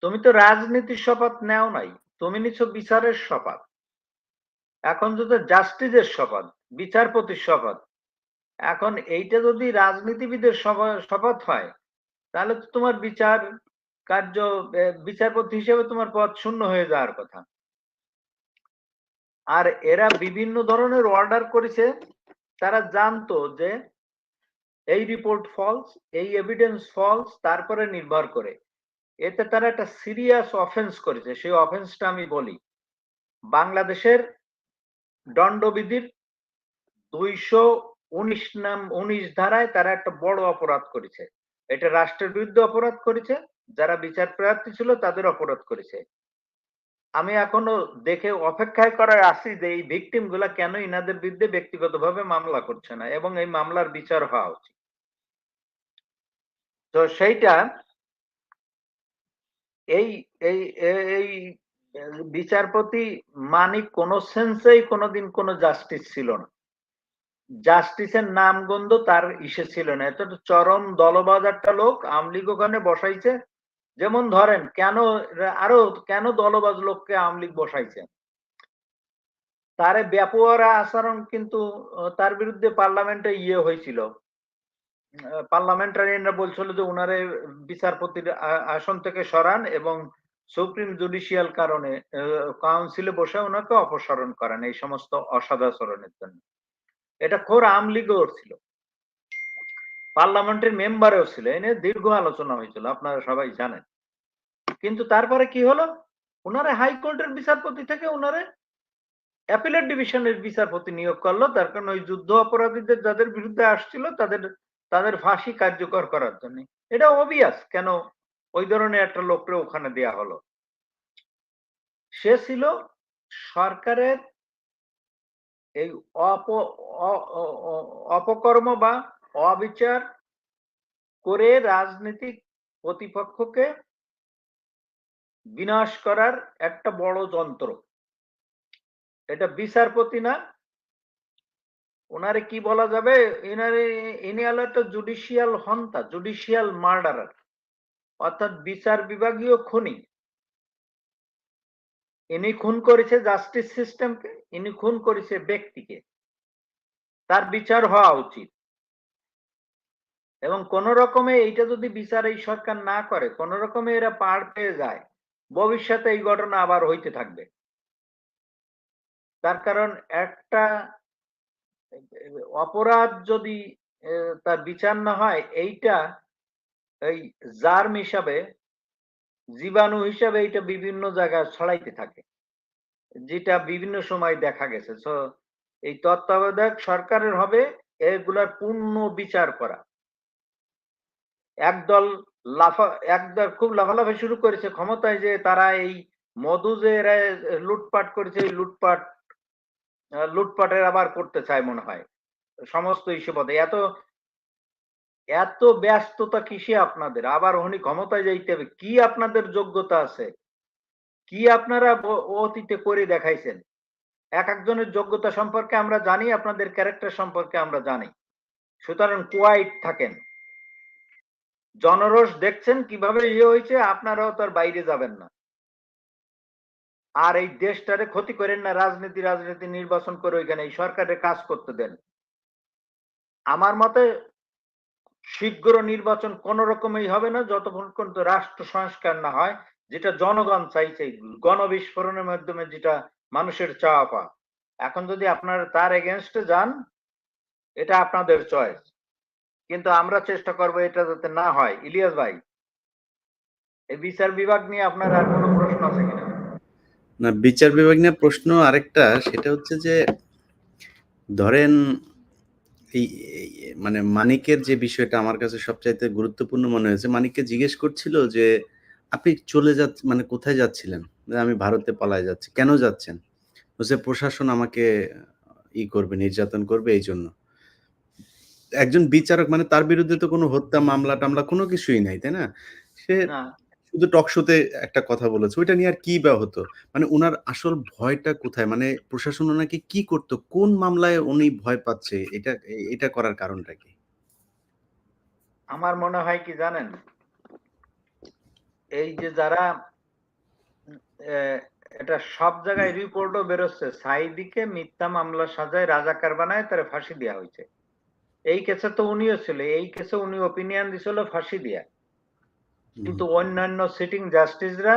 তুমি তো রাজনীতির শপথ নেও নাই, তুমি নিচ্ছ বিচারের শপথ। এখন যদি জাস্টিসের শপথ, বিচারপতির শপথ, এখন এইটা যদি রাজনীতিবিদের শপথ হয়, তাহলে তো তোমার বিচার কার্য বিচারপতি হিসেবে তোমার পদ শূন্য হয়ে যাওয়ার কথা। আর এরা বিভিন্ন ধরনের অর্ডার করেছে, তারা জানতো যে এই রিপোর্ট ফলস, এই এভিডেন্স ফলস, তারপরে নির্ভর করে এতে তারা একটা সিরিয়াস অফেন্স করেছে। সেই অফেন্সটা আমি বলি, বাংলাদেশের দণ্ডবিধির 219 ধারায় তারা একটা বড় অপরাধ করেছে। এটা রাষ্ট্রের বিরুদ্ধে অপরাধ করেছে, যারা বিচার প্রার্থী ছিল তাদের অপরাধ করেছে। আমি এখনো দেখে অপেক্ষায় করায় আছি যে এই ভিকটিম গুলা কেন ইনাদের বিরুদ্ধে ব্যক্তিগতভাবে মামলা করছে না, এবং এই মামলার বিচার হওয়া উচিত। তো সেইটা এই এই এই বিচারপতি মানিক কোন সেন্সেই কোনোদিন কোনো জাস্টিস ছিল না। জাস্টিসের নামগন্ধ তার ইসে ছিল না। এত চরম দলবাজ একটা লোক আওয়ামী লীগ ওখানে বসাইছে। যেমন ধরেন কেন দলবাজ লোককে আওয়ামী লীগ বসাইছে, তারে ব্যাপোয়ারা আচরণ, কিন্তু তার বিরুদ্ধে পার্লামেন্টে ইয়ে হয়েছিল, পার্লামেন্টারিয়ানরা বলছিল যে উনারে বিচারপতির আসন থেকে সরান এবং সুপ্রিম জুডিশিয়াল কারণে কাউন্সিলে বসে ওনাকে অপসারণ করেন এই সমস্ত অসদাচরণের জন্য। এটা খোর আওয়ামী লীগও ছিল, পার্লামেন্টের মেম্বারেও ছিল, এ নিয়ে দীর্ঘ আলোচনা হয়েছিল, আপনারা সবাই জানেন। কিন্তু তারপরে কি হলো, ওনারে হাইকোর্টের বিচারপতি থেকে ওনারে অ্যাপিলেট ডিভিশনের বিচারপতি নিয়োগ করলো। তার কারণ ওই যুদ্ধ অপরাধীদের যাদের বিরুদ্ধে আসছিল তাদের ফাঁসি কার্যকর করার জন্য। এটা অবভিয়াস কেন ওই ধরনের একটা লোককে ওখানে দেয়া হলো। সে ছিল সরকারের এই অপকর্ম বা অবিচার করে রাজনৈতিক প্রতিপক্ষকে বিনাশ করার একটা বড় যন্ত্র। এটা বিচারপতি না, ওনারে কি বলা যাবে, ইনি হলো একটা জুডিশিয়াল হন্তা, জুডিশিয়াল মার্ডারার, অর্থাৎ বিচার বিভাগীয় খুনি। ইনি খুন করেছে জাস্টিস সিস্টেমকে, ইনি খুন করেছে ব্যক্তিকে, তার বিচার হওয়া উচিত। এবং কোন রকমে এইটা যদি বিচার এই সরকার না করে, কোন রকমে এরা পার পেয়ে যায়, ভবিষ্যতে এই ঘটনা আবার হইতে থাকবে। তার কারণ একটা অপরাধ যদি তার বিচার না হয়, এইটা এই জার্ম হিসাবে, জীবাণু হিসাবে এটা বিভিন্ন জায়গায় ছড়াইতে থাকে, যেটা বিভিন্ন সময় দেখা গেছে। সো এই তত্ত্বাবধায়ক সরকারের হবে এগুলার পূর্ণ বিচার করা। একদল খুব লাফালাফি শুরু করেছে ক্ষমতায়, যে তারা এই মধু যে এরা লুটপাট করেছে, এই লুটপাটের আবার করতে চায় মনে হয় সমস্ত হিসেবে। এত ব্যস্ততা কিসে আপনাদের, আবার উনি ক্ষমতায় যাইতে হবে? কি আপনাদের যোগ্যতা আছে, কি আপনারা অতীতে করে দেখাইছেন? এক একজনের যোগ্যতা সম্পর্কে আমরা জানি, আপনাদের ক্যারেক্টার সম্পর্কে আমরা জানি। সুতরাং কোয়াইট থাকেন। জনরোষ দেখছেন কিভাবে ইয়ে হয়েছে, আপনারাও তার বাইরে যাবেন না। আর এই দেশটারে ক্ষতি করেন না, রাজনীতি নির্বাচন করে ওইখানে এই সরকারের কাজ করতে দেন। আমার মতে শীঘ্র নির্বাচন কোন রকমই হবে না যতক্ষণ পর্যন্ত রাষ্ট্র সংস্কার না হয়, যেটা জনগণ চাইছে, গণবিস্ফোরণের মাধ্যমে যেটা মানুষের চাওয়া পাওয়া। এখন যদি আপনারা তার এগেনস্টে যান, এটা আপনাদের চয়েস, কিন্তু আমরা চেষ্টা করবো এটা যাতে না হয়। ইলিয়াস ভাই, এই বিচার বিভাগ নিয়ে আপনার আর কোনো প্রশ্ন আছে কিনা? না, বিচার বিভাগ নিয়ে প্রশ্ন আরেকটা, সেটা হচ্ছে যে ধরেন এই মানে মানিকের যে বিষয়টা আমার কাছে সবচাইতে গুরুত্বপূর্ণ মনে হয়েছে। মানিককে জিজ্ঞেস করছিল যে আপনি চলে যাচ্ছেন, মানে কোথায় যাচ্ছিলেন? আমি ভারতে পলায় যাচ্ছি। কেন যাচ্ছেন? বলছে প্রশাসন আমাকে করবে, নির্যাতন করবে এই জন্য। একজন বিচারক, মানে তার বিরুদ্ধে তো কোনো হত্যা মামলা-টামলা কোনো কিছুই নাই, তাই না? সে না, শুধু টক শোতে একটা কথা বলেছে। ওইটা নিয়ে আর কি বা হতো? মানে উনার আসল ভয়টা কোথায়? মানে প্রশাসন উনাকে কি করতো? কোন মামলায় উনি ভয় পাচ্ছে? এটা করার কারণটা কি? আমার মনে হয় কি জানেন? এই যে যারা এটা সব জায়গায় রিপোর্টও বেরোচ্ছে, সাঈদীকে মিথ্যা মামলা সাজায় রাজাকার বানায় তারে ফাঁসি দেওয়া হয়েছে। এই কেসে তো উনিও ছিল, এই কেসে উনি ওপিনিয়ন দিছিল ফাঁসি দেয়া, কিন্তু অন্যান্য সিটিং জাস্টিসরা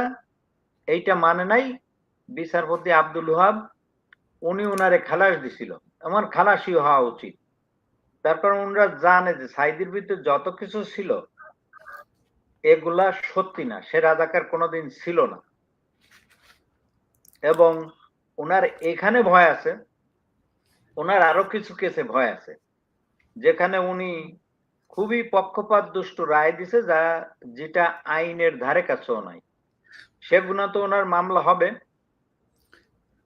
এইটা মানে নাই। বিচারপতি আব্দুল ওহাব উনি উনারে খালাস দিছিল, আমার খালাসি হওয়া উচিত। তারপর উনারা জানে যে সাঈদীর ভিতরে যত কিছু ছিল এগুলা সত্যি না, সে রাজাকার কোনোদিন ছিল না। এবং ওনার এখানে ভয় আছে, ওনার আরো কিছু কেসে ভয় আছে যেখানে উনি খুবই পক্ষপাত দুষ্ট রায় দিছে, যেটা আইনের ধারে কাছেও নাই। সেগুলো তো ওনার মামলা হবে।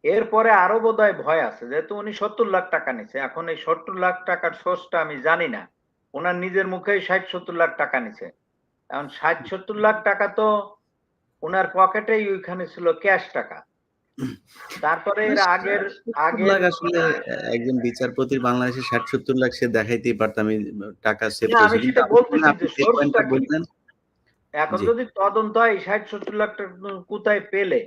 এরপরে আরো বোধহয় ভয় আছে, যেহেতু উনি ৭০ লাখ টাকা নিছে। এখন এই ৭০ লাখ টাকার সোর্সটা আমি জানি না, ওনার নিজের মুখেই ৬০-৭০ লাখ টাকা নিছে। এখন ৬০-৭০ লাখ টাকা তো ওনার পকেটেই ওইখানে ছিল ক্যাশ টাকা। তারপরে এর আগের ৬০-৭০ লাখ আসলে একজন বিচারপতির বাংলাদেশে ৬০-৭০ লাখ সে দেখাইতেই পারত, আমি টাকা সেভ না, করেছি। আমি কিন্তু সেটা বলতেছি আপনি যে যে সোর্সটা পয়েন্টটা কি। বললেন, এখন জি। যদি তদন্ত হয় ৬০-৭০ লাখ টাকা কোথায় পেলে,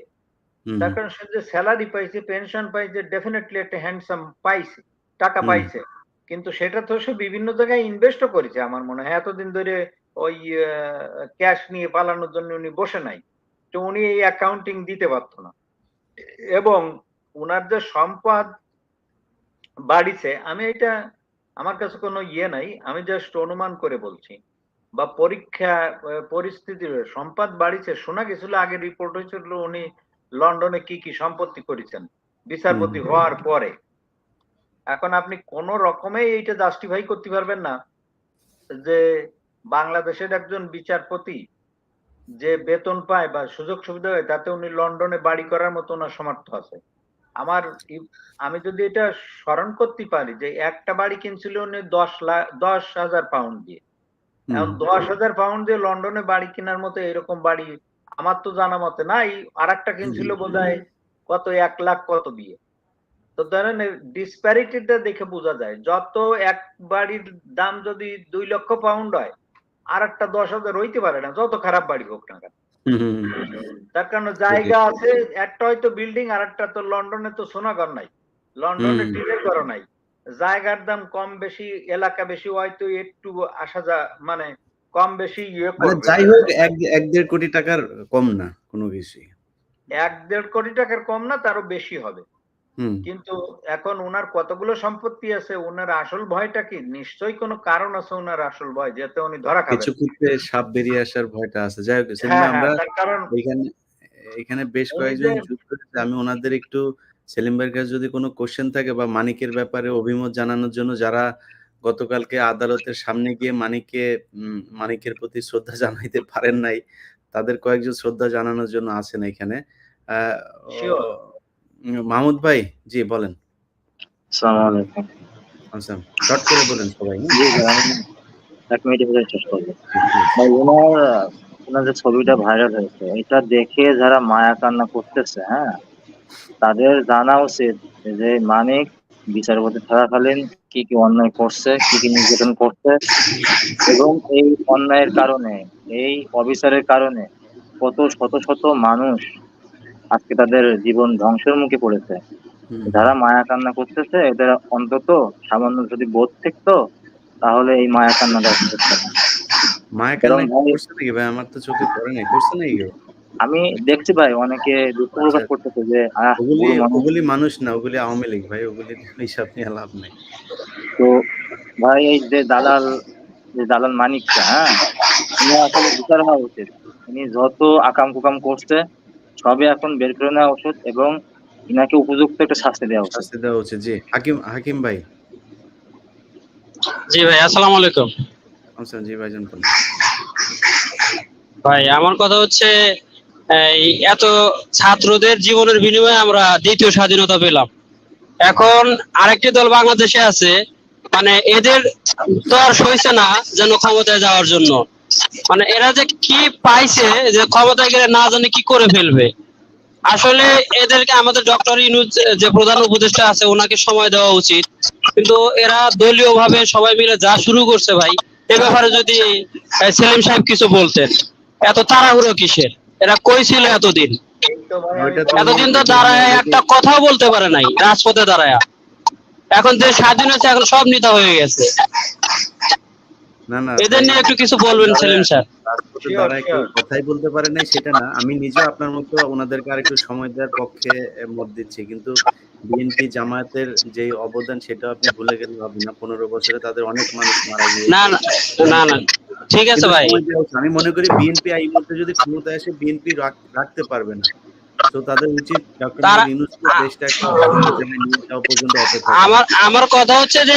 হুম, তার হুম, কারণ সে যে স্যালারি পাইছে, পেনশন পাইছে, ডেফিনেটলি একটা হ্যান্ডসাম পাইছে, টাকা হুম, পাইছে। কিন্তু সেটা তো সে বিভিন্ন জায়গায় ইনভেস্টও করেছে আমার মনে হয়। এতদিন ধরে ওই ক্যাশ নিয়ে পালানোর জন্য উনি বসে নাই, তো উনি এই অ্যাকাউন্টিং দিতে পারতো না। এবং উনার যে সম্পদ বাড়িছে, আমি এটা, আমার কাছে কোনো ইয়ে নাই, আমি জাস্ট অনুমান করে বলছি। বা পরীক্ষা পরিস্থিতির সম্পদ বাড়িছে শোনা গেছিল, আগে রিপোর্ট হয়েছিল উনি লন্ডনে কি কি সম্পত্তি করেছেন হুম, বিচারপতি হওয়ার পরে। এখন আপনি কোন রকমেই এইটা জাস্টিফাই করতে পারবেন না যে বাংলাদেশের একজন বিচারপতি যে বেতন পায় বা সুযোগ সুবিধা হয় তাতে উনি লন্ডনে বাড়ি করার মতো ওনার সামর্থ্য আছে। আমার আমি যদি এটা স্মরণ করতে পারি যে একটা বাড়ি কিনছিল উনি ১০,০০০ পাউন্ড দিয়ে। হুম, এখন ১০,০০০ পাউন্ড দিয়ে লন্ডনে বাড়ি কেনার মতো এরকম বাড়ি আমার তো জানা মতে নাই। আরেকটা কিনছিল হুম, বোধহয় কত ১ লাখ কত দিয়ে। তো ধরেন ডিসপ্যারিটিটা দেখে বোঝা যায়। যত এক বাড়ির দাম যদি ২ লক্ষ পাউন্ড হয়, আরেকটা ১০,০০০ হইতে পারে না, যত খারাপ বাড়ি হোক না কেন। হুম, হুম, তার কারণ সেটাই, জায়গা আছে, সেটাই। একটা হয়তো বিল্ডিং, আরেকটা তো লন্ডনে তো সোনাঘর নাই। লন্ডনে হুম, টিনের ঘরও নাই। জায়গার দাম কম বেশি, এলাকা বেশি হয়তো একটু আসা মানে কম বেশি ইয়ে মানে করবে। যাই হোক ১-১.৫ কোটি টাকার কম না কোনো কিছুই। ১-১.৫ কোটি টাকার কম না, তারও বেশি হবে। হুম। কিন্তু এখন উনার কতগুলো সম্পত্তি আছে, উনার আসল ভয়টা কি? নিশ্চয়ই কোনো কারণ আছে উনার আসল ভয়, যাতে উনি ধরা কেঁচো খাবেন। খুঁড়তে সাপ বেরিয়ে আসার ভয়টা আছে। যাই হোক সেলিম হ্যাঁ, ভাই, হ্যাঁ, আমরা তার কারণ এখানে এখানে বেশ উনি কয়েকজন যে যুক্ত হয়েছে। আমি ওনাদের একটু, সেলিম ভাইয়ের কাছে যদি কোনো কোয়েশ্চেন থাকে বা মানিকের ব্যাপারে অভিমত জানানোর জন্য, যারা গতকালকে আদালতের সামনে গিয়ে মানিকের প্রতি শ্রদ্ধা জানাইতে পারেন নাই, তাদের কয়েকজন শ্রদ্ধা জানানোর জন্য আছেন এখানে। আ ও সিওর। মাহমুদ ভাই, জি বলেন। আসসালামু আলাইকুম। আচ্ছা, শর্ট করে বলেন সবাই, হ্যাঁ? জি ভাই, আমি ১ মিনিটের ভিতরে শেষ করব। জি, প্লিজ। ভাই উনার যে ছবিটা ভাইরাল হয়েছে, এটা দেখে যারা মায়া কান্না করতেছে, হ্যাঁ? তাদের জানা উচিত যে মানিক বিচারপতি থাকাকালীন কি কি অন্যায় করছে, কি কি নির্যাতন করছে, এবং এই অন্যায়ের কারণে, এই অবিচারের কারণে কত শত শত মানুষ আজকে তাদের জীবন ধ্বংসের মুখে পড়েছে। হুম, হুম। যারা মায়া কান্না করতেছে এদের অন্তত সামান্য যদি বোধ থাকতো, তাহলে এই মায়া কান্নাটা করতো না। মায়া বরং কান্না কি ভাই, করছে নাকি ভাই? আমার তো চোখে পড়ে নাই। করছে নাকি কেউ? আমি দেখছি ভাই অনেকে দুঃখ আচ্ছা, প্রকাশ করতেছে যে ওগুলি বুড়ো মানুষ। ওগুলি মানুষ না, ওগুলি আওয়ামী লীগ ভাই, ওগুলি হিসাব নিয়ে লাভ নাই। তো ভাই এই যে দালাল মানিকটা, হ্যাঁ, উনি আসলে বিচার হওয়া উচিত। উনি যত আকাম কুকাম করছে সবই এখন বের করে নেওয়া উচিত এবং ইনাকে উপযুক্ত একটা শাস্তি দেওয়া উচিত। শাস্তি দেওয়া উচিত। জি, হাকিম হাকিম ভাই। জি ভাই, আসসালামু আলাইকুম। আচ্ছা, জি ভাইজান বলেন। ভাই আমার কথা হচ্ছে, এই এত ছাত্রদের জীবনের বিনিময়ে আমরা দ্বিতীয় স্বাধীনতা পেলাম। এখন আরেকটি দল বাংলাদেশে আছে, মানে এদের তো আর সইছে না যেন ক্ষমতায় যাওয়ার জন্য। মানে এরা যে কি পাইছে যে ক্ষমতায় গেলে না জানি কি করে ফেলবে। আসলে এদেরকে আমাদের ডক্টর ইউনূস যে প্রধান উপদেষ্টা আছে ওনাকে সময় দেওয়া উচিত। কিন্তু এরা দলীয় ভাবে সবাই মিলে যা শুরু করছে ভাই, এ ব্যাপারে যদি সেলিম সাহেব কিছু বলতেন। এত তাড়াহুড়ো কিসের? এরা কই ছিল এতদিন? এই তো ভাই আমি ওইটা তো উনি এতদিন তো উনি দাঁড়ায় অলরেডি একটা কথাও বলতে পারে নাই রাজপথে দাঁড়ায়। এখন যে স্বাধীন হচ্ছে এখন সব নেতা হয়ে গেছে। না, না এদের ভাই, নিয়ে একটু কিছু বলবেন সেলিম স্যার। রাজপথে শিওর দাঁড়ায় কেউ শিওর কথাই বলতে পারে নাই সেটা না। আমি নিজেও আপনার মতো ওনাদেরকে আরেকটু সময় দেওয়ার পক্ষে মত দিচ্ছি। কিন্তু বিএনপি জামায়াতের যেই অবদান সেটা আপনি ভুলে গেলে হবে না। ১৫ বছরে তাদের অনেক মানুষ মারা না গিয়েছে। না না না, ঠিক আছে কিন্তু ভাই। সময় দেওয়া উচিত। আমি মনে করি বিএনপি এই মুহূর্তে যদি ক্ষমতায় আসে বিএনপি রাখতে পারবে না। তো তাদের উচিত ডক্টর তারা মোহাম্মদ ইউনূসকে আ- দেশটা একটা ভালো জায়গায় নিয়ে যাওয়া পর্যন্ত অপেক্ষা করা। আমার আমার কথা হচ্ছে যে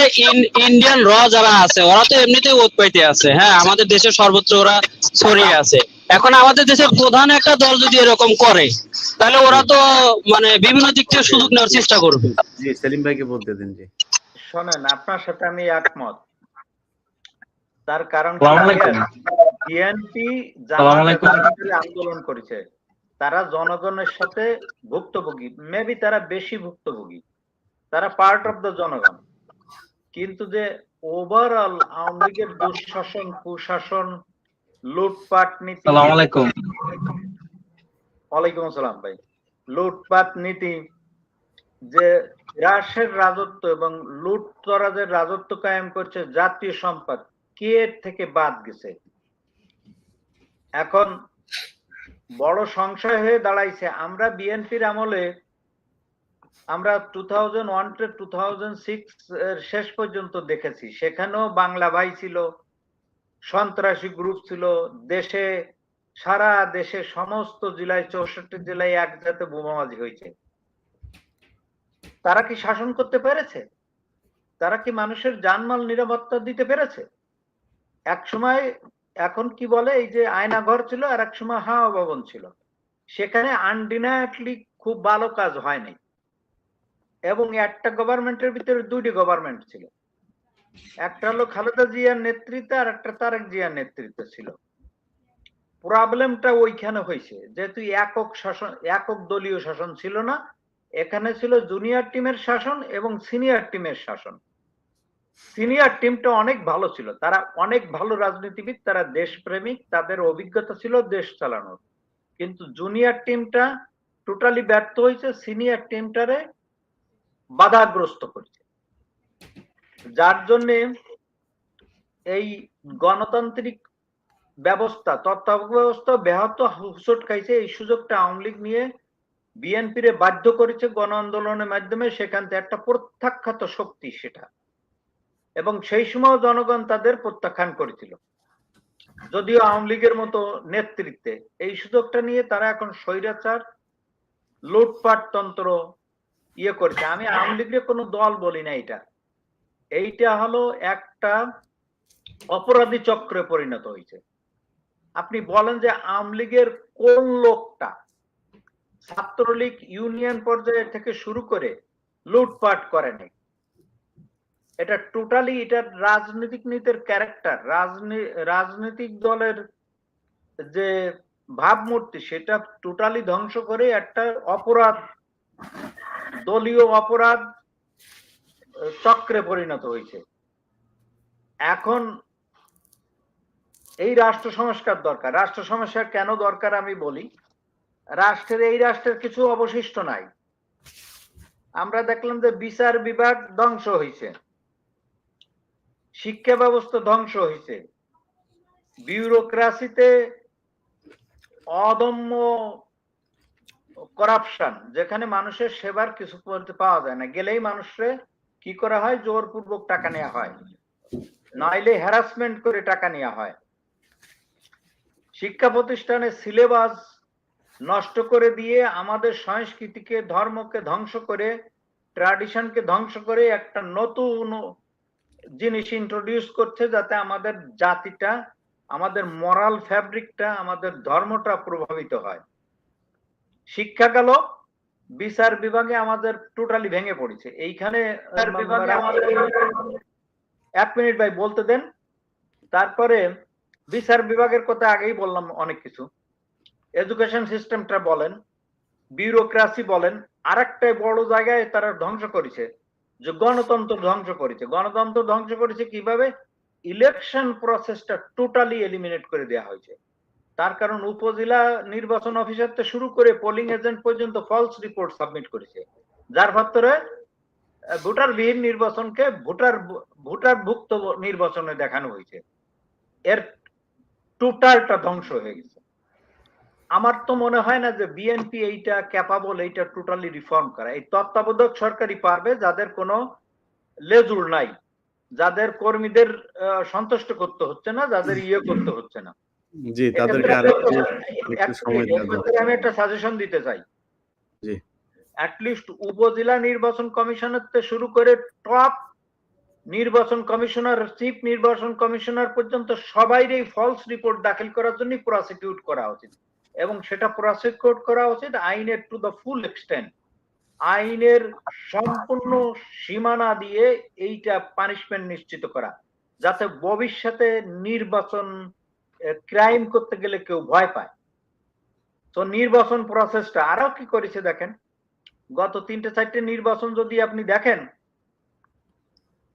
ইন্ডিয়ান যারা আছে ওরা তো এমনিতেই ওত পাইতে আছে। হ্যাঁ, আমাদের দেশের সর্বত্র ওরা ছড়িয়ে আছে। এখন আমাদের দেশের প্রধান একটা দল যদি এরকম করে, তাহলে জি, ওরা তো মানে বিভিন্ন দিক থেকে সুযোগ নেওয়ার চেষ্টা করবে। জি সেলিম ভাইকে বলতে দিন। জি। শোনেন, আপনার সাথে আমি একমত। তার কারণ কি সালাম জানেন? আলাইকুম। বিএনপি সালাম জামাত আলাইকুম। এতদিন আন্দোলন করেছে, তারা জনগণের সাথে ভুক্তভোগী, মেবি তারা বেশি ভুক্তভোগী, তারা পার্ট অফ দ্য জনগণ। কিন্তু যে ওভারঅল আওয়ামী লীগের দুঃশাসন, কুশাসন, লুটপাট নীতি, সালাম আলাইকুম। ওয়ালাইকুম আসসালাম ভাই, লুটপাট নীতি, যে রাশের রাজত্ব এবং লুটতরাজের রাজত্ব কায়েম করছে জাতীয় সম্পদ, কে এর থেকে বাদ গেছে? এখন বড় সংশয় হয়ে দাঁড়াইছে। আমরা বিএনপির আমলে আমরা 2001 থেকে 2006 এর শেষ পর্যন্ত দেখেছি, সেখানেও বাংলা ভাই ছিল, সন্ত্রাসী গ্রুপ ছিল, দেশে সারা দেশে সমস্ত জেলায় 64 জেলায় একসাথে বোমাবাজি হয়েছে। তারা কি শাসন করতে পেরেছে? তারা কি মানুষের জানমাল নিরাপত্তা দিতে পেরেছে? এক সময়, এখন কি বলে, এই যে আয়নাঘর ছিল আর এক সময় হাওয়া ভবন ছিল, সেখানে আনডিনাইটলি খুব ভালো কাজ হয়নি। এবং একটা গভর্নমেন্টের ভিতরে দুইটি গভর্নমেন্ট ছিল, একটা হলো খালেদা জিয়ার নেতৃত্বে আর একটা তারেক জিয়ার নেতৃত্বে ছিল। প্রবলেমটা ওইখানে হয়েছে, যেহেতু একক শাসন, একক দলীয় শাসন ছিল না, এখানে ছিল জুনিয়র টিমের শাসন এবং সিনিয়র টিমের শাসন। সিনিয়র টিমটা অনেক ভালো ছিল, তারা অনেক ভালো রাজনীতিবিদ, তারা দেশপ্রেমিক, তাদের অভিজ্ঞতা ছিল দেশ চালানোর। কিন্তু জুনিয়র টিমটা টোটালি ব্যর্থ হয়েছে, সিনিয়র টিমটারে বাধাগ্রস্ত করছে, যার জন্য এই গণতান্ত্রিক ব্যবস্থা, তত্ত্বাবধায়ক ব্যবস্থা ব্যাহত হুঁচট খাইছে। এই সুযোগটা আওয়ামী লীগ নিয়ে বিএনপিরে বাধ্য করেছে গণ আন্দোলনের মাধ্যমে, সেখান থেকে একটা প্রত্যাখ্যাত শক্তি সেটা, এবং সেই সময় জনগণ তাদের প্রত্যাখ্যান করেছিল। যদিও আওয়ামী লীগের মতো নেতৃত্বে এই সুযোগটা নিয়ে তারা এখন স্বৈরাচার, লুটপাট তন্ত্র ইয়ে করছে। আমি আওয়ামী লীগের কোনো দল বলি না, এইটা হলো একটা অপরাধী চক্রে পরিণত হয়েছে। আপনি বলেন যে আওয়ামী লীগের কোন লোকটা ছাত্রলীগ ইউনিয়ন পর্যায়ে থেকে শুরু করে লুটপাট করেনি? এটা টোটালি, এটা রাজনৈতিক নীতির ক্যারেক্টার, রাজনৈতিক দলের যে ভাবমূর্তি সেটা টোটালি ধ্বংস করে একটা অপরাধ, দলীয় অপরাধ চক্রে পরিণত হয়েছে। এখন এই রাষ্ট্র সংস্কার দরকার। রাষ্ট্র সংস্কার কেন দরকার আমি বলি, এই রাষ্ট্রের কিছু অবশিষ্ট নাই। আমরা দেখলাম যে বিচার বিভাগ ধ্বংস হয়েছে, শিক্ষা ব্যবস্থা ধ্বংস হয়েছে, বিউরোক্রাসিতে অদম্য করাপশন, যেখানে মানুষের সেবার কিছু বলতে পাওয়া যায় না, গেলেই মানুষরে কি করা হয়, জোরপূর্বক টাকা নেওয়া হয়, নাইলে হ্যারাসমেন্ট করে টাকা নেওয়া হয়। শিক্ষা প্রতিষ্ঠানের সিলেবাস নষ্ট করে দিয়ে আমাদের সংস্কৃতিকে, ধর্মকে ধ্বংস করে, ট্র্যাডিশনকে ধ্বংস করে একটা নতুন জিনিস ইন্ট্রোডিউস করছে, যাতে আমাদের জাতিটা, আমাদের মরাল ফ্যাব্রিকটা, আমাদের ধর্মটা প্রভাবিত হয়। শিক্ষা গেল, বিচার বিভাগে আমাদের টোটালি ভেঙে পড়েছে। এইখানে বিভাগে আমাদের 1 মিনিট ভাই বলতে দেন। তারপরে বিচার বিভাগের কথা আগেই বললাম অনেক কিছু। এডুকেশন সিস্টেমটা বলেন, বিউরোক্রাসি বলেন, আরেকটা বড় জায়গায় তারা ধ্বংস করেছে, যে গণতন্ত্র ধ্বংস করেছে। গণতন্ত্র ধ্বংস করেছে কিভাবে? ইলেকশন প্রসেসটা টোটালি এলিমিনেট করে দেওয়া হয়েছে। তার কারণ উপজেলা নির্বাচন অফিসার থেকে শুরু করে পোলিং এজেন্ট পর্যন্ত ফলস রিপোর্ট সাবমিট করেছে, যার ভিতরে ভোটারবিহীন নির্বাচনকে ভোটারভুক্ত নির্বাচনে দেখানো হয়েছে। এর টোটালটা ধ্বংস হয়ে গেছে। আমার তো মনে হয় না যে বিএনপি এইটা ক্যাপাবল, এইটা টোটালি রিফর্ম করা। এই তত্ত্বাবধায়ক সরকারই পারবে, যাদের কোনো লেজুর নাই, যাদের কর্মীদের সন্তুষ্ট করতে হচ্ছে না, যাদের করতে হচ্ছে না। জি, তাদেরকে আরেকটু সময় দেওয়া দরকার। আমি একটা সাজেশন দিতে চাই। জি। অ্যাটলিস্ট উপজেলা নির্বাচন কমিশনার থেকে শুরু করে টপ নির্বাচন কমিশনার, চিফ নির্বাচন কমিশনার পর্যন্ত সবাইরই ফলস রিপোর্ট দাখিল করার জন্য প্রসিকিউট করা উচিত, এবং সেটা প্রসিকিউট করা উচিত আইনের টু দ্য ফুল এক্সটেন্ট, আইনের সম্পূর্ণ সীমানা দিয়ে এইটা পানিশমেন্ট নিশ্চিত করা, যাতে ভবিষ্যতে নির্বাচন ক্রাইম করতে গেলে কেউ ভয় পায়। তো নির্বাচন প্রসেসটা আরো কি করেছে দেখেন, গত 3-4টে নির্বাচন যদি আপনি দেখেন,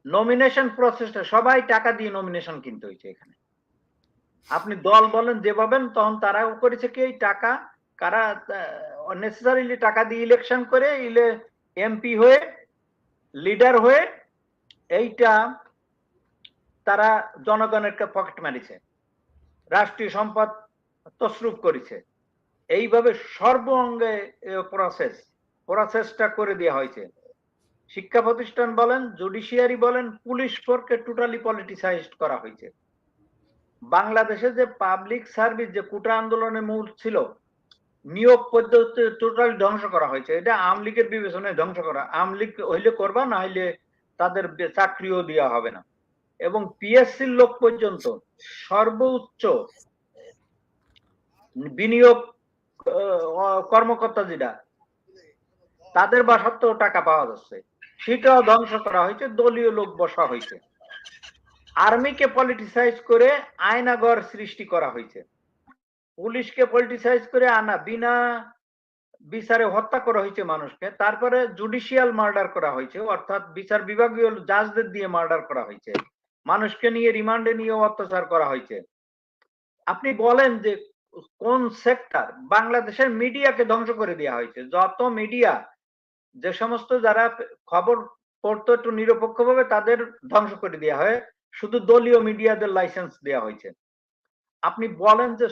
নমিনেশন প্রসেসটা সবাই টাকা দিয়ে নমিনেশন কিনতে হয়েছে। এখানে আপনি দল বলেন যে পাবেন, তখন তারাও করেছে কি এই টাকা, কারা নেসেসারিলি টাকা দিয়ে ইলেকশন করে এমপি হয়ে, লিডার হয়ে, এইটা তারা জনগণের পকেট মারিছে, রাষ্ট্রীয় সম্পদ তছরূপ করেছে। এইভাবে সর্ব অঙ্গে প্রসেসটা করে দেওয়া হয়েছে। শিক্ষা প্রতিষ্ঠান বলেন, জুডিশিয়ারি বলেন, পুলিশ ফোর্সকে টোটালি পলিটিসাইজড করা হয়েছে। বাংলাদেশে যে পাবলিক সার্ভিস, যে কোটা আন্দোলনের মূল ছিল, নিয়োগ পদ্ধতি টোটালি ধ্বংস করা হয়েছে। এটা আওয়ামী লীগের বিবেচনায় ধ্বংস করা। আওয়ামী লীগ হইলে করবা, না হইলে তাদের চাকরিও দেওয়া হবে না। এবং পিএসসির লোক পর্যন্ত, সর্বোচ্চ বিনিয়োগ কর্মকর্তা যেটা, তাদের বাসাতেও টাকা পাওয়া যাচ্ছে, সেটাও ধ্বংস করা হয়েছে, দলীয় লোক বসা হয়েছে। আর্মিকে পলিটিসাইজ করে আয়নাঘর সৃষ্টি করা হয়েছে, পুলিশকে পলিটিসাইজ করে বিনা বিচারে হত্যা করা হয়েছে মানুষকে। তারপরে জুডিশিয়াল মার্ডার করা হয়েছে, অর্থাৎ বিচার বিভাগীয় জাজদের দিয়ে মার্ডার করা হয়েছে, মানুষকে নিয়ে রিমান্ডে নিয়ে অত্যাচার করা হয়েছে। আপনি বলেন যে কোন সেক্টর? বাংলাদেশের মিডিয়াকে ধ্বংস করে দেওয়া হয়েছে। যত মিডিয়া, যে সমস্ত যারা খবর পড়তো একটু নিরপেক্ষভাবে, তাদের ধ্বংস করে দেওয়া হয়, শুধু দলীয় মিডিয়াদের লাইসেন্স দেওয়া হয়েছে। আপনি বলেন যে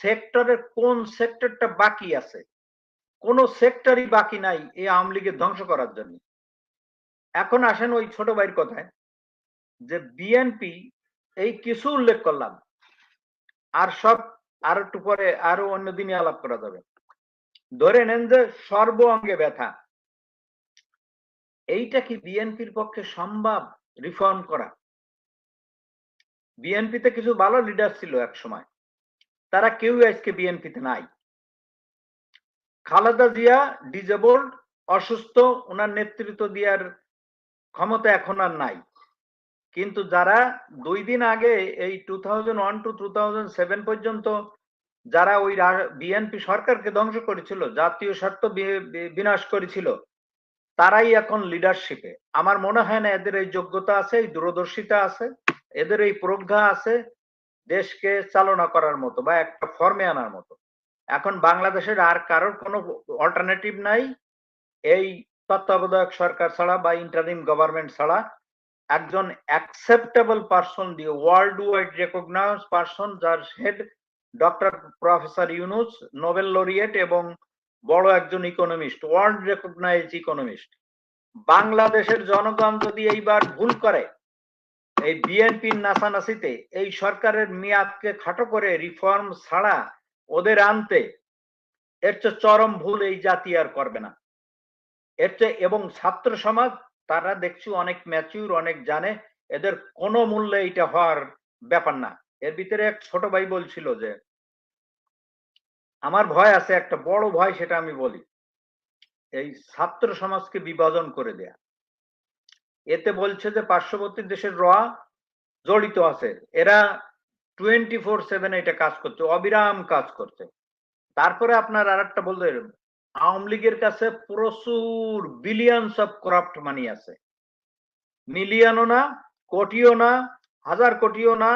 সেক্টরের কোন সেক্টরটা বাকি আছে? কোন সেক্টরই বাকি নাই এই আওয়ামী লীগের ধ্বংস করার জন্য। এখন আসেন ওই ছোট ভাইয়ের কথায়, যে বিএনপি, এই কিছু উল্লেখ করলাম, আর সব আর একটু পরে আরো অন্য দিনে আলাপ করা যাবে। ধরে নেন যে সর্ব অঙ্গে ব্যথা, এইটা কি বিএনপির পক্ষে সম্ভব রিফর্ম করা? বিএনপিতে কিছু ভালো লিডার ছিল এক সময়, তারা কেউ আজকে বিএনপিতে নাই। খালেদা জিয়া ডিজেবলড, অসুস্থ, ওনার নেতৃত্ব দেওয়ার ক্ষমতা এখন আর নাই। কিন্তু যারা 2 দিন আগে এই 2001 to 2007 পর্যন্ত যারা ওই বিএনপি সরকারকে ধ্বংস করেছিল, জাতীয় স্বার্থ বিনাশ করেছিল, তারাই এখন লিডারশিপে। আমার মনে হয় না এদের এই যোগ্যতা আছে, এই দূরদর্শিতা আছে, এদের এই প্রজ্ঞা আছে দেশকে চালনা করার মতো বা একটা ফর্মে আনার মতো। এখন বাংলাদেশের আর কারোর কোনো অল্টারনেটিভ নাই এই তত্ত্বাবধায়ক সরকার ছাড়া বা ইন্টারিম গভর্নমেন্ট ছাড়া। একজন অ্যাকসেপ্টেবল পারসন দিয়ে, ওয়ার্ল্ড ওয়াইড রেকগনাইজড পারসন, যার head doctor professor Yunus Nobel laureate এবং বড় একজন ইকোনমিস্ট, ওয়ার্ল্ড রেকগনাইজড ইকোনমিস্ট। বাংলাদেশের জনগণ যদি এইবার ভুল করে, এই বিএনপির নাচানাচিতে এই সরকারের মেয়াদকে খাটো করে রিফর্ম ছাড়া ওদের আনতে, এর চেয়ে চরম ভুল এই জাতি আর করবে না। এর চেয়ে, এবং ছাত্র সমাজ তারা দেখছি অনেক ম্যাচিউর, অনেক জানে, এদের কোনো মূল্যে এটা হওয়ার ব্যাপার না। এর ভিতরে এক ছোট ভাই বলছিল যে আমার ভয় আছে, একটা বড় ভয়, সেটা আমি বলি, এই ছাত্র সমাজকে বিভাজন করে দেয়া। এতে বলছে যে পার্শ্ববর্তী দেশের র জড়িত আছে, এরা 24/7 এটা কাজ করছে, অবিরাম কাজ করছে। তারপরে আপনার আর একটা বলতে, আওয়ামী লীগের কাছে প্রচুর বিলিয়নস অফ করাপ্ট মানি আছে, মিলিয়নও না, কোটিও না, হাজার কোটিও না,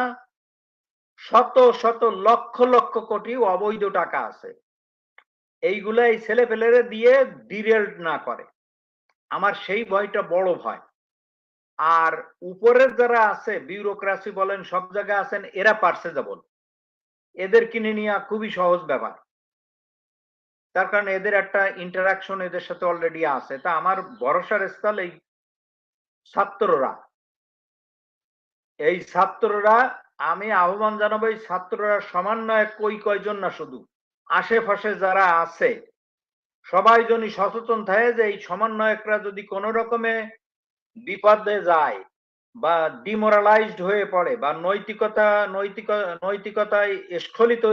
শত শত লক্ষ লক্ষ কোটি অবৈধ টাকা আছে। এইগুলা এই ছেলে পেলেরে দিয়ে ডিরেল্ড না করে, আমার সেই ভয়টা বড় ভয়। আর উপরের যারা আছে, বিউরোক্রাসি বলেন, সব জায়গায় আছেন, এরা পারছে যাবন, এদের কিনে নেওয়া খুবই সহজ ব্যাপার। তার কারণে এদের একটা ইন্টারাকশন এদের সাথে অলরেডি আছে। তা আমার ভরসার স্থল এই ছাত্ররা, এই ছাত্ররা, আমি আহ্বান জানাবো এই ছাত্ররা সমন্বয় কয়জন না, শুধু আশেপাশে যারা আছে সবাই যদি সচেতন থাকে যে এই সমন্বয়করা যদি কোন রকমে বিপদে যায় বা ডিমোরালাইজড হয়ে পড়ে বা নৈতিকতায় স্খলিত,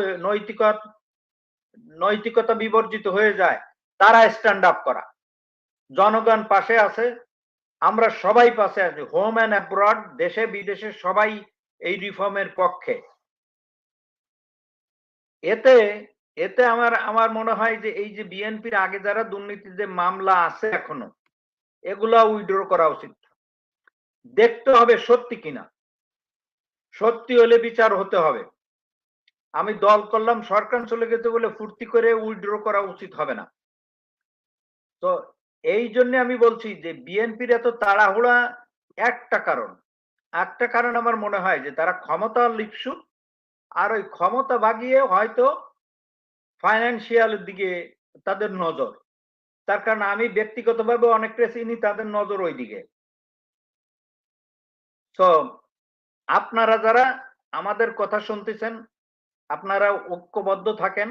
নৈতিকতা বিবর্জিত হয়ে যায়, তারা স্ট্যান্ড আপ করা। জনগণ পাশে আছে, আমরা সবাই পাশে আছি, হোম অ্যান্ড অ্যাব্রড, দেশে বিদেশে সবাই এই রিফর্মের পক্ষে। এতে এতে আমার মনে হয় যে এই যে বিএনপির আগে যারা দুর্নীতির যে মামলা আছে এখনো, এগুলা উইথড্র করা উচিত। দেখতে হবে সত্যি কিনা, সত্যি হলে বিচার হতে হবে। আমি দল করলাম, সরকার চলে গেছে বলে ফুর্তি করে উইথড্র করা উচিত হবে না। তো এই জন্য আমি বলছি যে বিএনপির এত তাড়াহুড়া, একটা কারণ আমার মনে হয় যে তারা ক্ষমতা লিপসু, আর ওই ক্ষমতা বাগিয়ে হয়তো ফাইন্যান্সিয়াল দিকে তাদের নজর। তার কারণ আমি ব্যক্তিগতভাবে অনেকটা চিনি, তাদের নজর ওই দিকে। তো আপনারা যারা আমাদের কথা শুনতেছেন, আপনারা ঐক্যবদ্ধ থাকেন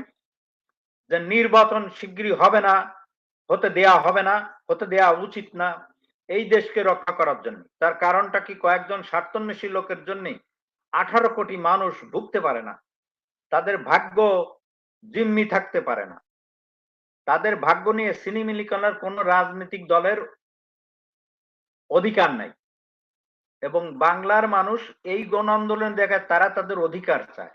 যে নির্বাচন শিগগিরই হবে না, হতে দেয়া হবে না, হতে দেয়া উচিত না এই দেশকে রক্ষা করার জন্য। তার কারণটা কি, কয়েকজন স্বার্থান্বেষী লোকের জন্য 18 কোটি মানুষ ভুগতে পারে না, তাদের ভাগ্য জিম্মি থাকতে পারে না, তাদের ভাগ্য নিয়ে সিনিমিনি করার কোন রাজনৈতিক দলের অধিকার নাই। এবং বাংলার মানুষ এই গণ আন্দোলন দেখায় তারা তাদের অধিকার চায়,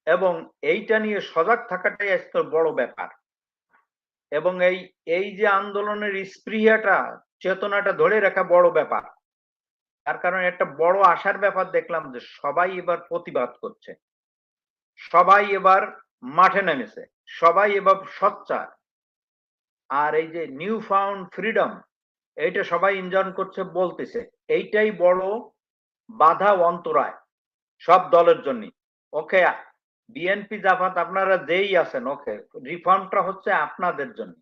এবং এইটা নিয়ে সজাগ থাকাটাই আজকে বড় ব্যাপার। এবং এই যে আন্দোলনের স্পৃহাটা, চেতনাটা ধরে রাখা বড় ব্যাপার। তার কারণ একটা বড় আশার ব্যাপার দেখলাম যে সবাই এবার প্রতিবাদ করছে, সবাই এবার মাঠে নেমেছে, সবাই এবার সোচ্চার। আর এই যে নিউ ফাউন্ড ফ্রিডম, এইটা সবাই এনজয় করছে, বলতেছে, এইটাই বড় বাধা, অন্তরায় সব দলের জন্য। ওকে, বিএনপি জামাত আপনারা যেই আছেন, ওকে, রিফর্মটা হচ্ছে আপনাদের জন্য।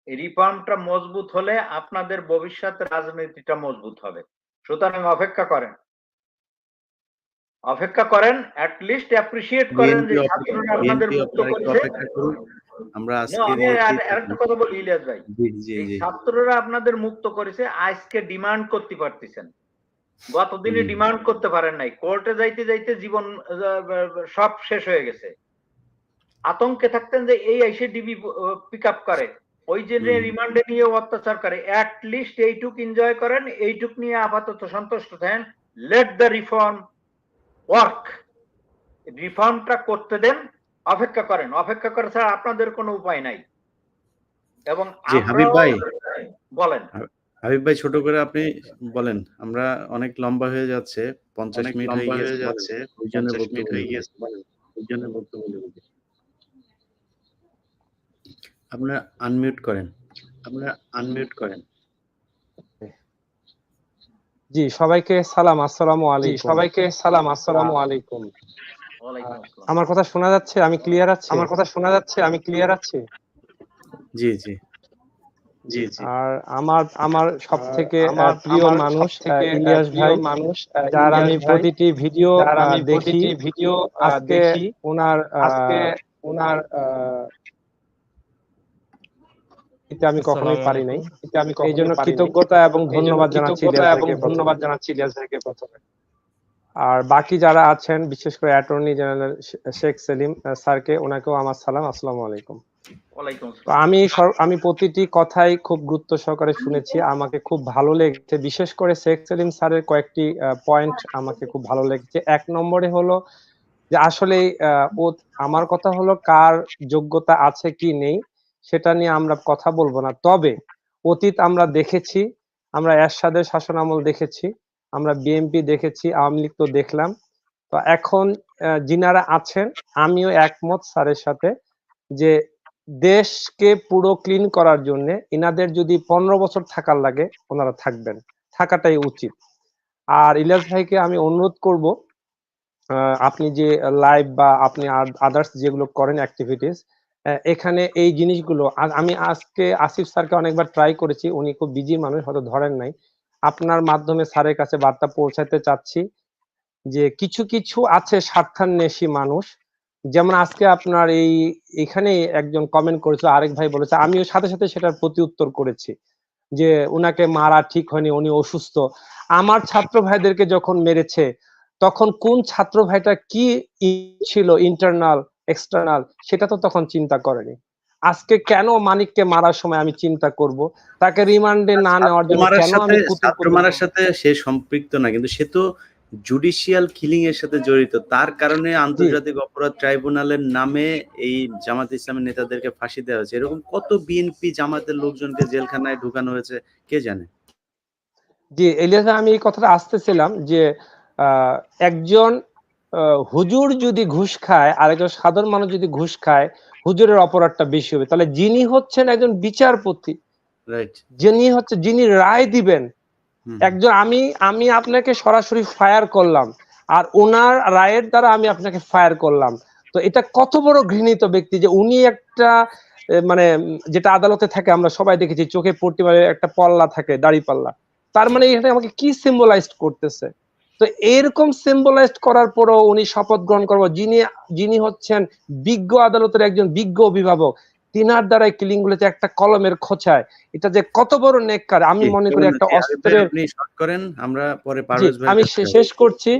এই রিফর্মটা মজবুত হলে আপনাদের ভবিষ্যৎ রাজনীতিটা মজবুত হবে। সুতরাং অপেক্ষা করেন, অ্যাটলিস্ট অ্যাপ্রিসিয়েট করেন যে ছাত্ররা আপনাদের মুক্ত করেছে। আমরা আমি আরেকটা কথা বলি ইলিয়াস ভাই, এই ছাত্ররা আপনাদের মুক্ত করেছে, আজকে ডিমান্ড করতে পারতেছেন, গতদিনে ডিমান্ড করতে পারেন নাই, কোর্টে যাইতে যাইতে জীবন সব শেষ হয়ে গেছে। আতঙ্কে থাকতেন যে এই এসে ডিবি পিক আপ করে, ওই যে রিমান্ডে নিয়ে অত্যাচার করে। অ্যাটলিস্ট এইটুক এনজয় করেন, এইটুক নিয়ে আপাতত সন্তুষ্ট থাকেন। লেট দ্য রিফর্ম ওয়ার্ক, রিফর্মটা করতে দেন, অপেক্ষা করেন, অপেক্ষা করে ছাড়া আপনাদের কোনো উপায় নাই। এবং হাবিব ভাই বলেন, হাবিব ভাই ছোট করে আপনি বলেন, আমরা অনেক লম্বা হয়ে যাচ্ছে, 50 মিনিট হয়ে যাচ্ছে, ওইজনের বক্তব্য হয়ে গেছে, ওইজনের বক্তব্য বলে দিই। আপনারা আনমিউট করেন। জি, সবাইকে সালাম, আসসালামু আলাইকুম। ওয়ালাইকুম আসসালাম। আমার কথা শোনা যাচ্ছে? আমি ক্লিয়ার আছি? আমার কথা শোনা যাচ্ছে? আমি ক্লিয়ার আছি? জি, জি। জি, জি। আর আমার সবথেকে প্রিয় আমার মানুষ সবথেকে ইলিয়াস প্রিয় ভাই, মানুষ যার আমি ইলিয়াস ভাই, প্রতিটি ভিডিও যার আমি দেখি। প্রতিটি ভিডিও আজকে দেখি। ওনার আজকে ওনার এতে আমি কখনোই পারি নাই। এটা আমি এই কখনোই জন্য পারি নাই। কৃতজ্ঞতা এবং এইজন্য ধন্যবাদ জানাচ্ছি কৃতজ্ঞতা ইলিয়াস এবং ভাইকে প্রথমে। ধন্যবাদ জানাচ্ছি ইলিয়াস ভাইকে প্রথমে। আর বাকি যারা আছেন, বিশেষ করে অ্যাটর্নি জেনারেল শেখ সেলিম স্যারকে, ওনাকেও আমার সালাম, আসসালামু আলাইকুম। ওয়ালাইকুম তো আসসালাম। আমি প্রতিটি কথাই খুব গুরুত্ব সহকারে শুনেছি, আমাকে খুব ভালো লেগেছে। বিশেষ করে শেখ সেলিম স্যারের কয়েকটি পয়েন্ট আমাকে খুব ভালো লেগেছে। ১ নম্বরে হলো যে আসলে আমার কথা হলো কার যোগ্যতা আছে কি নেই সেটা নিয়ে আমরা কথা বলবো না। তবে অতীত আমরা দেখেছি, আমরা এরশাদের শাসনামল দেখেছি, আমরা বিএনপি দেখেছি, আওয়ামী লীগ তো দেখলাম। তো এখন যিনারা আছেন, আমিও একমত স্যারের সাথে যে দেশকে পুরো ক্লিন করার জন্য ইনাদের যদি ১৫ বছর থাকার লাগে ওনারা থাকবেন, থাকাটাই উচিত। আর ইলিয়াস ভাইকে আমি অনুরোধ করব, আপনি যে লাইভ বা আপনি আদার্স যেগুলো করেন অ্যাক্টিভিটিস, এখানে এই জিনিসগুলো আমি আজকে আসিফ স্যারকে অনেকবার ট্রাই করেছি, উনি খুব বিজি মানুষ, হয়তো ধরেন নাই। আপনার মাধ্যমে স্যারের কাছে বার্তা পৌঁছাতে চাচ্ছি যে কিছু কিছু আছে স্বার্থান্বেষী মানুষ, যেমন আজকে আপনার এখানে একজন কমেন্ট করেছিল, আরেক ভাই বলেছে, আমিও সাথে সাথে সেটার প্রতি উত্তর করেছি যে উনাকে মারা ঠিক হয়নি, উনি অসুস্থ। আমার ছাত্র ভাইদেরকে যখন মেরেছে তখন কোন ছাত্র ভাইটা কি ছিল, ইন্টারনাল এক্সটার্নাল, সেটা তো তখন চিন্তা করেনি। আজকে কেন মানিককে মারার সময় আমি চিন্তা করব, তাকে রিমান্ডে না নেওয়ার জন্য কেন আমি ছাত্র মারার সাথে সে সম্পৃক্ত না, কিন্তু সে তো জুডিশিয়াল কিলিং এর সাথে জড়িত। তার কারণে আন্তর্জাতিক অপরাধ ট্রাইব্যুনালের নামে এই জামাত ইসলামের নেতাদেরকে ফাঁসি দেওয়া হয়েছে। এরকম কত বিএনপি জামাতের লোকজনকে জেলখানায় ঢুকানো হয়েছে কে জানে। জি এলিয়াস, আমি এই কথাটা আসতেছিলাম যে একজন হুজুর যদি ঘুষ খায় আর একজন সাধারণ মানুষ যদি ঘুষ খায়, হুজুরের অপরাধটা বেশি হবে। তাহলে যিনি হচ্ছেন একজন বিচারপতি, যিনি রায় দিবেন, একজন আমি আপনাকে সরাসরি ফায়ার করলাম আর ওনার রায়ের দ্বারা আমি আপনাকে ফায়ার করলাম, তো এটা কত বড় ঘৃণিত ব্যক্তি যে উনি একটা মানে যেটা আদালতে থাকে আমরা সবাই দেখেছি, চোখে পট্টি মানে একটা পল্লা থাকে, দাড়ি পাল্লা, তার মানে এখানে আমাকে কি সিম্বলাইজড করতেছে। তো এরকম সিম্বলাইজড করার পরও উনি শপথ গ্রহণ করবো, যিনি হচ্ছেন বিজ্ঞ আদালতের একজন বিজ্ঞ অভিভাবক, তিনার দ্বারাই কিলিং গুলোতে একটা কলমের খোঁচায়, এটা যে কত বড় নেককার। আমি মনে করি একটা অস্ত্রের, আমরা পরে আমি শেষ করছি।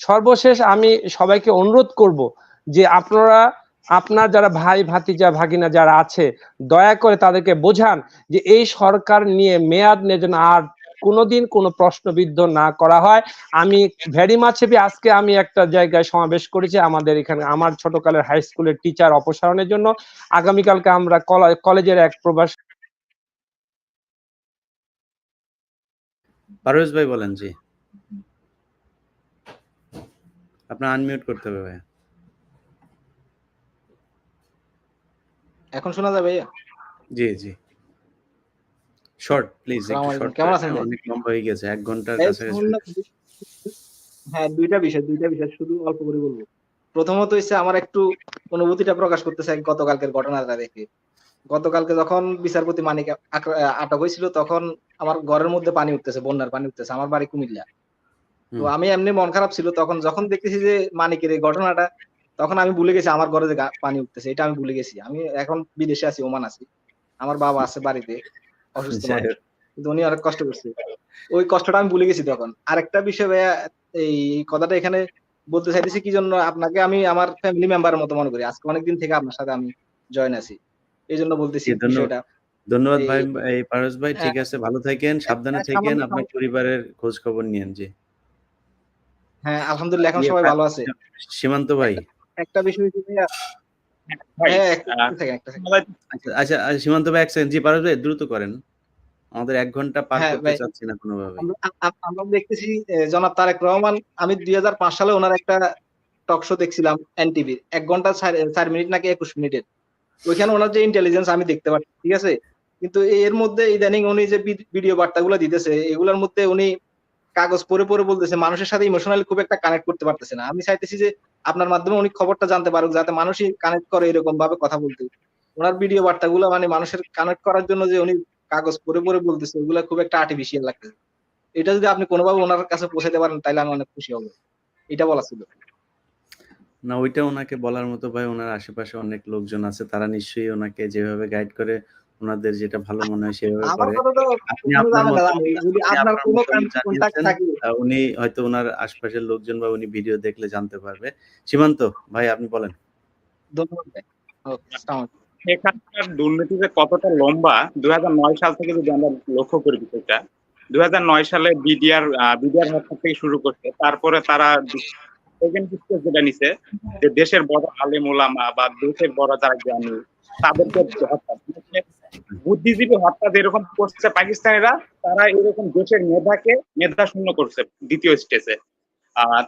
সর্বশেষ আমি সবাইকে অনুরোধ করব যে আপনার যারা ভাই ভাতিজা ভাগিনা যারা আছে, দয়া করে তাদেরকে বোঝান যে এই সরকার নিয়ে মেয়াদ নিয়ে যেন আর কোনোদিন কোনো প্রশ্নবিদ্ধ না করা হয়। আমি ভেরি মাচ হ্যাপি, আজকে আমি একটা জায়গায় সমাবেশ করেছি আমাদের এখানে, আমার ছোটকালের হাই স্কুলের টিচার অপসারণের জন্য। আগামীকালকে আমরা কলেজের এক প্রবাসী। পারভেজ ভাই বলেন। জি, আপনার আনমিউট করতে হবে ভাই। এখন শোনা যাবে? জি জি, শর্ট প্লিজ, একটু শর্ট। কেমন আছেন? অনেক লম্বা হয়ে গেছে, 1 ঘন্টার কাছাকাছি। হ্যাঁ, দুইটা বিষয় শুধু অল্প করে বলবো। প্রথমত হচ্ছে আমার একটু অনুভূতিটা প্রকাশ করতে চাই গতকালকের ঘটনাটা দেখে। গতকালকে যখন বিচারপতি মানিক আটক হয়েছিল তখন আমার ঘরের মধ্যে পানি উঠতেছে, বন্যার পানি উঠতেছে। আমার বাড়ি কুমিল্লা। তো আমি এমনি মন খারাপ ছিল, তখন যখন দেখতেছি যে মানিকের এই ঘটনাটা, তখন আমি ভুলে গেছি আমার ঘরে যে পানি উঠতেছে, এটা আমি ভুলে গেছি। আমি এখন বিদেশে আছি, ওমান আছি, আমার বাবা আছে বাড়িতে অসুস্থ মানুষ, কিন্তু উনি অনেক কষ্ট করছে, ওই কষ্টটা আমি ভুলে গেছি তখন। আরেকটা বিষয় ভাইয়া, এই কথাটা এখানে বলতে চাইতেছি কি জন্য, আপনাকে আমি আমার ফ্যামিলি মেম্বারের মতো মনে করি। আজকে অনেকদিন থেকে আপনার সাথে আমি জয়েন আছি, এই জন্য বলতেছি বিষয়টা। ধন্যবাদ ভাই, এই পারভেজ ভাই, ঠিক আছে, ভালো থাকেন, সাবধানে থাকেন, আপনার পরিবারের খোঁজ খবর নিয়েন। জি হ্যাঁ, আলহামদুলিল্লাহ এখন সবাই ভালো আছে। সীমান্ত ভাই, একটা বিষয় আচ্ছা সীমান্ত ভাই, 1 সেকেন্ড। জি পারভেজ ভাই, দ্রুত করেন, আমাদের 1 ঘন্টা পার করতে চাচ্ছি না কোনোভাবে। আমরা দেখতেছি জনাব তারেক রহমান, আমি 2005 সালে ওনার একটা টক শো দেখছিলাম এনটিভির, 1 ঘন্টা 4 মিনিট নাকি 21 মিনিটের। ওইখানে ওনার যে ইন্টেলিজেন্স আমি দেখতে পাচ্ছি, ঠিক আছে, কিন্তু এর মধ্যে ইদানিং উনি যে ভিডিও বার্তাগুলো দিতেছে, এগুলোর মধ্যে উনি কাগজ পড়ে পড়ে বলতেছে, মানুষের সাথে ইমোশনালি খুব একটা কানেক্ট করতে পারতেছে না। আমি চাইতেছি যে আপনার মাধ্যমে উনি খবরটা জানতে পারুক, যাতে মানুষই কানেক্ট করে এরকম ভাবে কথা বলতে। ওনার ভিডিও বার্তাগুলো মানে মানুষের কানেক্ট করার জন্য যে উনি কাগজ পড়ে পড়ে বলতেছে, ওগুলা খুব একটা আর্টিফিশিয়াল লাগতেছে। এটা যদি আপনি কোনোভাবে ওনার কাছে পৌঁছাতে পারেন তাহলে আমি অনেক খুশি হব। এটা বলা ছিল। না, ওইটা ওনাকে বলার মতো ভাই, ওনার আশেপাশে অনেক লোকজন আছে, তারা নিশ্চয়ই ওনাকে যেভাবে গাইড করে, ওনাদের যেটা ভালো মনে হয় সেভাবে আমার করে। কথা তো আপনি কোনো আপনার ঝামেলা মতামত নাই। যদি আপনি আপনার আপনার কোনো মতামত কন্টাক্ট জানিয়েছেন। থাকে, উনি হয়তো ওনার আশপাশের লোকজন বা উনি ভিডিও দেখলে জানতে পারবে। সীমান্ত ভাই, আপনি বলেন। ধন্যবাদ ভাই। ওকে, আসসালামু আলাইকুম। সেখানকার দুর্নীতি যে কতটা লম্বা 2009 সাল থেকে যদি আমরা লক্ষ্য করি বিষয়টা, 2009 সালে বিডিআর হত্যা থেকে শুরু করছে, তারপরে তারা সেকেন্ড স্টেজ যেটা নিছে যে দেশের বড় আলেম ওলামা বা দেশের বড় যারা জ্ঞানী তাদেরকে হত্যা, মানে বুদ্ধিজীবী হত্যা যেরকম করছে পাকিস্তানিরা, তারা এরকম দেশের মেধা শূন্য করছে দ্বিতীয় স্টেজে।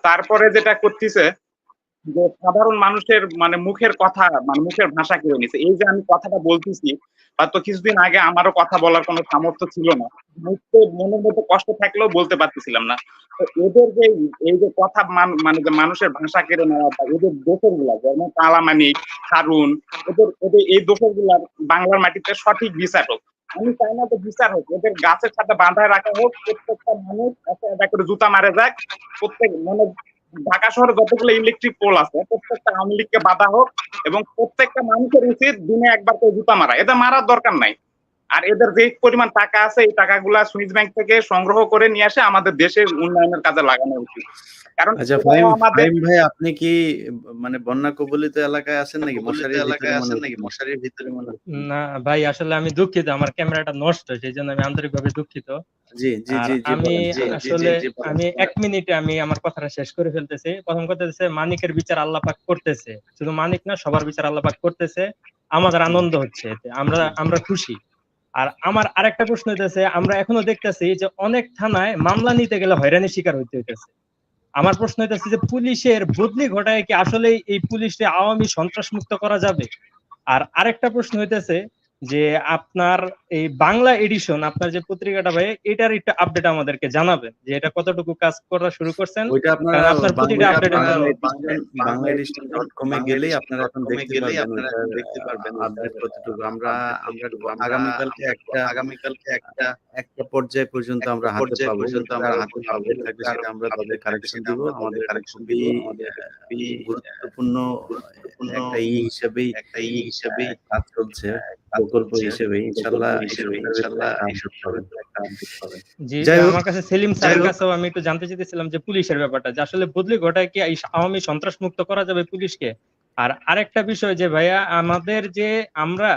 তারপরে যেটা করতেছে যে সাধারণ মানুষের মানে মুখের কথা, মানে মুখের ভাষা কেড়ে নিছে। এই যে আমি কথাটা বলতেছি, বা তো কিছুদিন আগে আমারও কথা বলার কোনো সামর্থ্য ছিল না, মুখে মনের মধ্যে কষ্ট থাকলেও বলতে পারতেছিলাম না। তো এদের যে এই যে কথা মানে যে মানুষের ভাষা কেড়ে নেওয়া, বা এদের দোষর গুলা যেমন কালামানিক, হারুন, এদের এই দোষর গুলার বাংলার মাটিতে সঠিক বিচার হোক। আমি চাই না যে বিচার হোক, এদের গাছের সাথে বাঁধায় রাখা হোক, প্রত্যেকটা মানুষ একটা করে জুতা মারে যাক, প্রত্যেক মানে ঢাকা শহরে যতগুলো ইলেকট্রিক পোল আছে প্রত্যেকটা আওয়ামী লীগকে বাধা হোক, এবং প্রত্যেকটা মানুষের উচিত দিনে একবার করে জুতা মারা। এদের মারার দরকার নাই। আর এদের যে পরিমাণ টাকা আছে, এই টাকাগুলা সুইস ব্যাংক থেকে সংগ্রহ করে নিয়ে আসে আমাদের দেশের উন্নয়নের কাজে লাগানো উচিত। কারণ আচ্ছা, ফাহিম ভাই, আপনি কি মানে বন্যা কবলিত এলাকায় আছেন নাকি? মশারির ভিতরে মনে হচ্ছে। না ভাই, আসলে আমি দুঃখিত, আমার ক্যামেরাটা নষ্ট, সেই জন্য আমি আন্তরিকভাবে দুঃখিত। জি জি আর জি জি আমি বলেন। আসলে আমি 1 মিনিটে আমি আমার কথাটা শেষ করে ফেলতেছি। প্রথম কথা হচ্ছে, মানিকের বিচার আল্লাহ পাক করতেছে, শুধু মানিক না, সবার বিচার আল্লাহ পাক করতেছে। আমাদের আনন্দ হচ্ছে এতে, আমরা খুশি। আর আমার আরেকটা প্রশ্ন হইতেছে, আমরা এখনো দেখতেছি যে অনেক থানায় মামলা নিতে গেলে হয়রানির শিকার হইতে হইতেছে। আমার প্রশ্ন হইতেছে যে পুলিশের বদলি ঘটায় কি আসলে এই পুলিশে আওয়ামী সন্ত্রাস মুক্ত করা যাবে? আর আরেকটা প্রশ্ন হইতেছে যে আপনার এই বাংলা এডিশন, আপনার যে পত্রিকাটা ভাই, এটার একটা আপডেট আমাদেরকে জানাবেন যে এটা কতটুকু কাজ করা শুরু করছেন। ওইটা আপনারা কারণ আপনার প্রতিটা আপডেট বাংলাএডিশন.com এ গেলেই আপনারা এখন দেখতে পারবেন আপডেট কতটুকু। আমরা আগামীকালকে একটা পর্যায় পর্যন্ত আমরা হাতে পাবো। আপডেট থাকবে সেটা আমরা তাদের কারেকশন দিব। আমাদের খুবই গুরুত্বপূর্ণ একটা হিসেবেই কাজ চলছে, প্রকল্প হিসেবে। ইনশাআল্লাহ আপডেট পাবেন। জি, যাই হোক, আমার কাছে সেলিম স্যারের কাছেও আমি একটু জানতে চাইতেছিলাম যে পুলিশের ব্যাপারটা, যে আসলে বদলি ঘটায় কি এই আওয়ামী সন্ত্রাস মুক্ত করা যাবে পুলিশকে? আর আরেকটা বিষয় যে ভাইয়া, আমাদের যে আমরা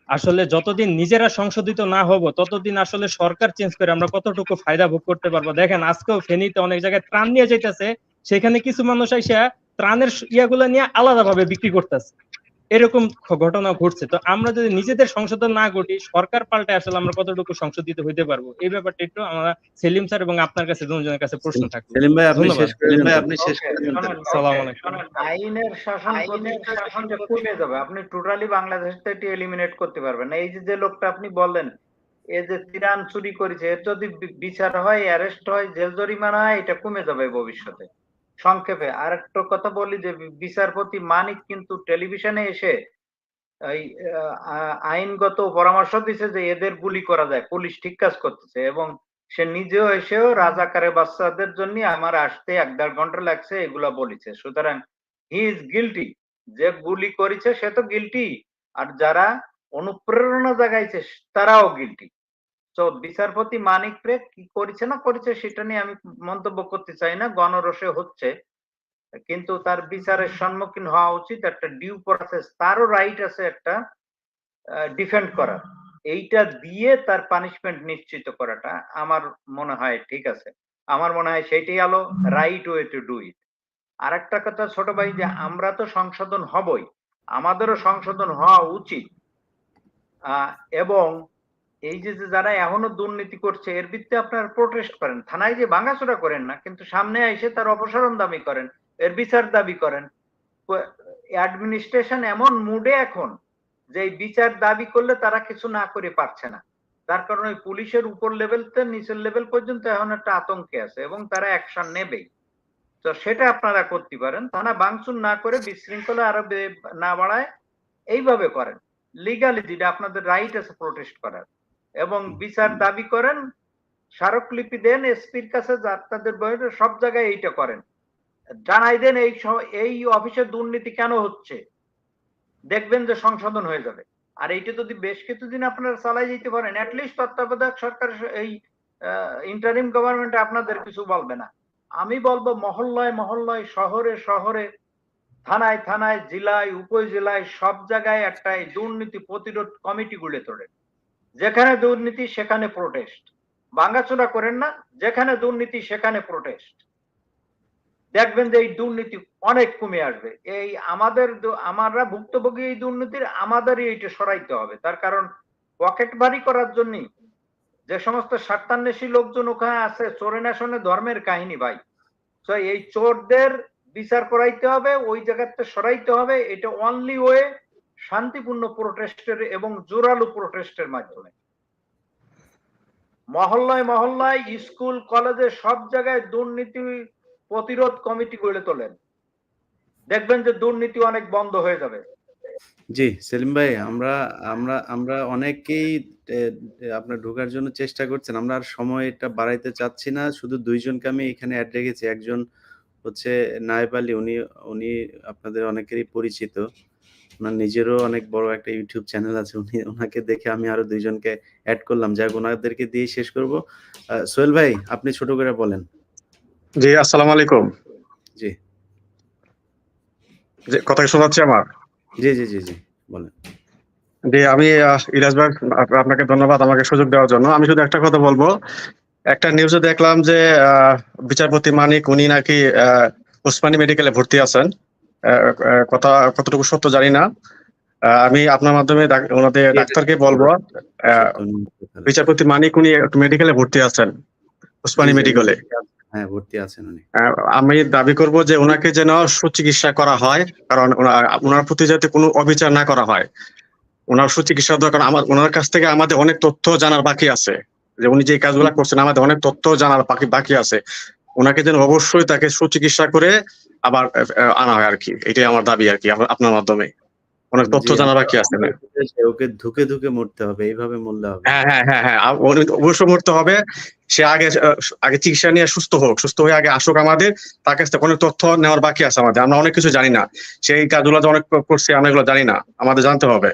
আসলে যতদিন নিজেরা সংশোধিত না হব, ততদিন আসলে সরকার চেঞ্জ করে আমরা কতটুকু ফায়দা ভোগ করতে পারবো। দেখেন, আজকেও ফেনীতে অনেক জায়গায় ত্রাণ নিয়ে যাইতেছে, সেখানে কিছু মানুষ আইসা ত্রাণের ইয়াগুলা নিয়ে আলাদাভাবে বিক্রি করতেছে। এরকম ঘটনা ঘটছে। তো আমরা যদি নিজেদের সংশোধন না ঘটি, সরকার পাল্টে আসলে আমরা কতটুকু সংশোধিত হইতে পারবো, এই ব্যাপারটা একটু আমরা সেলিম স্যার এবং আপনার কাছে দুজনের কাছে প্রশ্ন থাকবে। সেলিম ভাই, আপনি শেষ করে দেন। আসসালামু আলাইকুম। আইনের শাসন শাসনটা কমে যাবে, আপনি টোটালি বাংলাদেশ থেকে এলিমিনেট করতে পারবেন না। এই যে লোকটা আপনি বললেন, এই যে ত্রাণ চুরি করেছে, এর যদি বিচার হয়, অ্যারেস্ট হয়, জেল জরিমানা হয়, এটা কমে যাবে ভবিষ্যতে। সংক্ষেপে আরেকটা কথা বলি যে বিচারপতি মানিক কিন্তু টেলিভিশনে এসে এই আইনগত পরামর্শ দিছে যে এদের গুলি করা যায়, পুলিশ ঠিক কাজ করতেছে, এবং সে নিজেও এসেও রাজাকারের বাচ্চাদের জন্য আমার আসতে 1-1.5 ঘন্টা লাগছে এগুলা বলেছে। সুতরাং হি ইজ গিলটি। যে গুলি করেছে সে তো গিলটি, আর যারা অনুপ্রেরণা জাগাইছে তারাও গিলটি। তো বিচারপতি মানিক রে কি করেছে না করেছে সেটা নিয়ে আমি মন্তব্য করতে চাই না, গণরোষে হচ্ছে, কিন্তু তার বিচারের সম্মুখীন হওয়া উচিত। একটা ডিউ প্রসেস, তারও রাইট আছে একটা ডিফেন্ড করার। এইটা দিয়ে তার পানিশমেন্ট নিশ্চিত করাটা আমার মনে হয় ঠিক আছে। আমার মনে হয় সেটাই হলো right way to do it. আর একটা কথা ছোট ভাই, যে আমরা তো সংশোধন হবই, আমাদেরও সংশোধন হওয়া উচিত। এবং এই যে যারা এখনো দুর্নীতি করছে এর বিরুদ্ধে আপনারা প্রোটেস্ট করেন, থানায় যে ভাঙাচোরা করেন না, কিন্তু সামনে এসে তার অপসারণ দাবি করেন, এর বিচার দাবি করেন। অ্যাডমিনিস্ট্রেশন এমন মুডে এখন যে এই বিচার দাবি করলে তারা কিছু না করে পারছে না, তার কারণে পুলিশের উপর লেভেল থেকে নিচের লেভেল পর্যন্ত এখন একটা আতঙ্কে আছে এবং তারা অ্যাকশন নেবেই। তো সেটা আপনারা করতে পারেন, থানা ভাঙচুর না করে বিশৃঙ্খলা আরো না বাড়ায় এইভাবে করেন। লিগালি যেটা আপনাদের রাইট আছে প্রোটেস্ট করার, এবং বিচার দাবি করেন, স্মারকলিপি দেন এসপির কাছে, আপনাদের বইটা সব জায়গায় এইটা করেন, জানাই দেন এই অফিসে দুর্নীতি কেন হচ্ছে, দেখবেন যে সংশোধন হয়ে যাবে। আর এইটা যদি বেশ কিছুদিন আপনারা চালাই যেতে পারেন, অ্যাটলিস্ট তত্ত্বাবধায়ক সরকার এই ইন্টারিম গভর্নমেন্ট আপনাদের কিছু বলবে না। আমি বলবো মহল্লায় মহল্লায়, শহরে শহরে, থানায় থানায়, জেলায়, উপজেলায়, সব জায়গায় একটা দুর্নীতি প্রতিরোধ কমিটি গড়ে তোলেন। যেখানে দুর্নীতি সেখানে প্রোটেস্ট, ভাঙাচোরা করেন না, যেখানে দুর্নীতি সেখানে প্রোটেস্ট। দেখবেন যে এই দুর্নীতি অনেক কমে আসবে। এই আমরা ভুক্তভোগী এই দুর্নীতির, আমাদেরই এইটা সরাইতে হবে। তার কারণ পকেট ভারী করার জন্য যে সমস্ত স্বার্থান্বেষী লোকজন ওখানে আছে, চোরে নাশনে ধর্মের কাহিনী ভাই। তো এই চোরদের বিচার করাইতে হবে, ওই জায়গাতে সরাইতে হবে। এটা অনলি ওয়ে শান্তিপূর্ণ প্রোটেস্টের এবং জোরালো প্রোটেস্টের মাধ্যমে। মহল্লায় মহল্লায়, স্কুল কলেজে, সব জায়গায় দুর্নীতি প্রতিরোধ কমিটি গড়ে তোলেন, দেখবেন যে দুর্নীতি অনেক বন্ধ হয়ে যাবে। জি সেলিম ভাই, আমরা আমরা আমরা অনেকেই আপনার ঢোকার জন্য চেষ্টা করছেন। আমরা আর সময়টা বাড়াইতে চাচ্ছি না। শুধু দুইজনকে আমি এখানে অ্যাড রেখেছি। একজন হচ্ছে নায়েব আলী, উনি আপনাদের অনেকেরই পরিচিত। ওনার নিজেরও অনেক বড় একটা ইউটিউব চ্যানেল আছে। ওনাকে দেখে আমি আরো দুইজনকে অ্যাড করলাম। যাই হোক, ওনাদেরকে দিয়ে শেষ করব। সোহেল ভাই, আপনি ছোট করে বলেন। জি, আসসালামু আলাইকুম। জি জি, কথা শোনা যাচ্ছে আমার? জি জি জি জি বলেন। জি, আমি ইরাজ ভাই, আপনাকে ধন্যবাদ আমাকে সুযোগ দেওয়ার জন্য। আমি শুধু একটা কথা বলবো। একটা নিউজে দেখলাম যে বিচারপতি মানিক উনি নাকি ওসমানী মেডিকেলে ভর্তি আছেন। কথা কতটুকু সত্য জানি না। আমি আপনার মাধ্যমে ওনাদের ডাক্তারকে বলবো, বিচারপতি মানিক উনি মেডিকেলে ভর্তি আছেন, ওসমানী মেডিকেলে। হ্যাঁ, ভর্তি আছেন উনি। আমি দাবি করব যে ওনাকে যেন সুচিকিৎসা করা হয়, কারণ ওনার প্রতি যাতে কোনো অবিচার না করা হয়। ওনার সুচিকিৎসা দরকার। ওনার কাছ থেকে আমাদের অনেক তথ্য জানার বাকি আছে, যে উনি যে কাজগুলো করছেন আমাদের অনেক তথ্য জানার বাকি আছে। ওনাকে যেন অবশ্যই তাকে সুচিকিৎসা করে আবার আনা হয় আর কি। এটাই আমার দাবি আর কি, আপনার মাধ্যমে। অনেক তথ্য জানার বাকি আছে। ওকে ধুকে ধুকে মরতে হবে, এইভাবে মরলে হবে। হ্যাঁ হ্যাঁ হ্যাঁ হ্যাঁ, অবশ্যই মরতে হবে। সে আগে চিকিৎসা নিয়ে সুস্থ হয়ে আগে আসুক আমাদের। তার কাছ থেকে অনেক তথ্য নেওয়ার বাকি আছে আমাদের। আমরা অনেক কিছু জানি না। সেই কাজগুলো অনেক করছে, আমরা এগুলো জানি না, আমাদের জানতে হবে।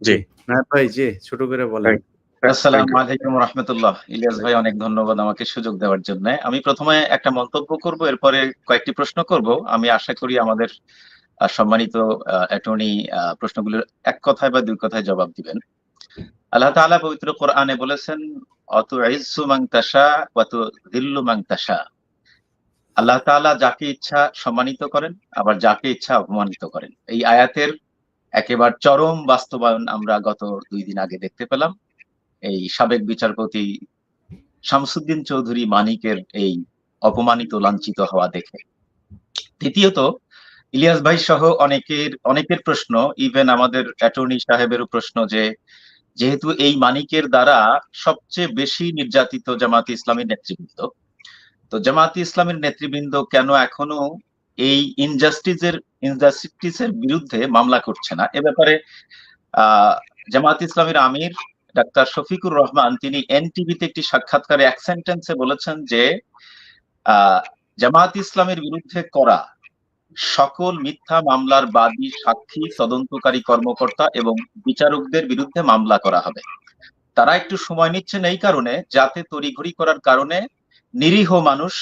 জি ভাই, জি ছোট করে বলেন। আসসালামু আলাইকুম ওয়া রাহমাতুল্লাহ। ইলিয়াস ভাই, অনেক ধন্যবাদ আমাকে সুযোগ দেওয়ার জন্য। আমি প্রথমে একটা মন্তব্য করব, এরপরে কয়েকটি প্রশ্ন করব। আমি আশা করি আমাদের সম্মানিত অ্যাটর্নি প্রশ্নগুলোর এক কথায় বা দুই কথায় জবাব দিবেন। আল্লাহ তাআলা পবিত্র কোরআনে বলেছেন, অতুইজ্জু মান তাশা ওয়া তুযিল্লু মান তাশা। আল্লাহ তাআলা যাকে ইচ্ছা সম্মানিত করেন, আবার যাকে ইচ্ছা অপমানিত করেন। এই আয়াতের একেবারে চরম বাস্তবায়ন আমরা গত 2 দিন আগে দেখতে পেলাম, এই সাবেক বিচারপতি শামসুদ্দিন চৌধুরী মানিকের এই অপমানিত লাঞ্ছিত হওয়া দেখে। দ্বিতীয়ত, ইলিয়াস ভাই সহ অনেকের প্রশ্ন, ইভেন আমাদের অ্যাটর্নি সাহেবেরও প্রশ্ন, যে যেহেতু এই মানিকের দ্বারা সবচেয়ে বেশি নির্যাতিত জামায়াতে ইসলামীর নেতৃবৃন্দ, তো জামায়াতে ইসলামীর নেতৃবৃন্দ কেন এখনো এই ইনজাস্টিসের বিরুদ্ধে মামলা করছে না? এ ব্যাপারে জামায়াতে ইসলামীর আমির ডাক্তার শফিকুর রহমান তিনি এনটিভিতে একটি সাক্ষাৎকারে এক সেন্টেন্সে বলেছেন যে জামায়াত ইসলামের বিরুদ্ধে করা সকল মিথ্যা মামলার বাদী, সাক্ষী, তদন্তকারী কর্মকর্তা এবং বিচারকদের বিরুদ্ধে মামলা করা হবে। তারা একটু সময় নিচ্ছেন এই কারণে, যাতে তড়িঘড়ি করার কারণে নিরীহ মানুষ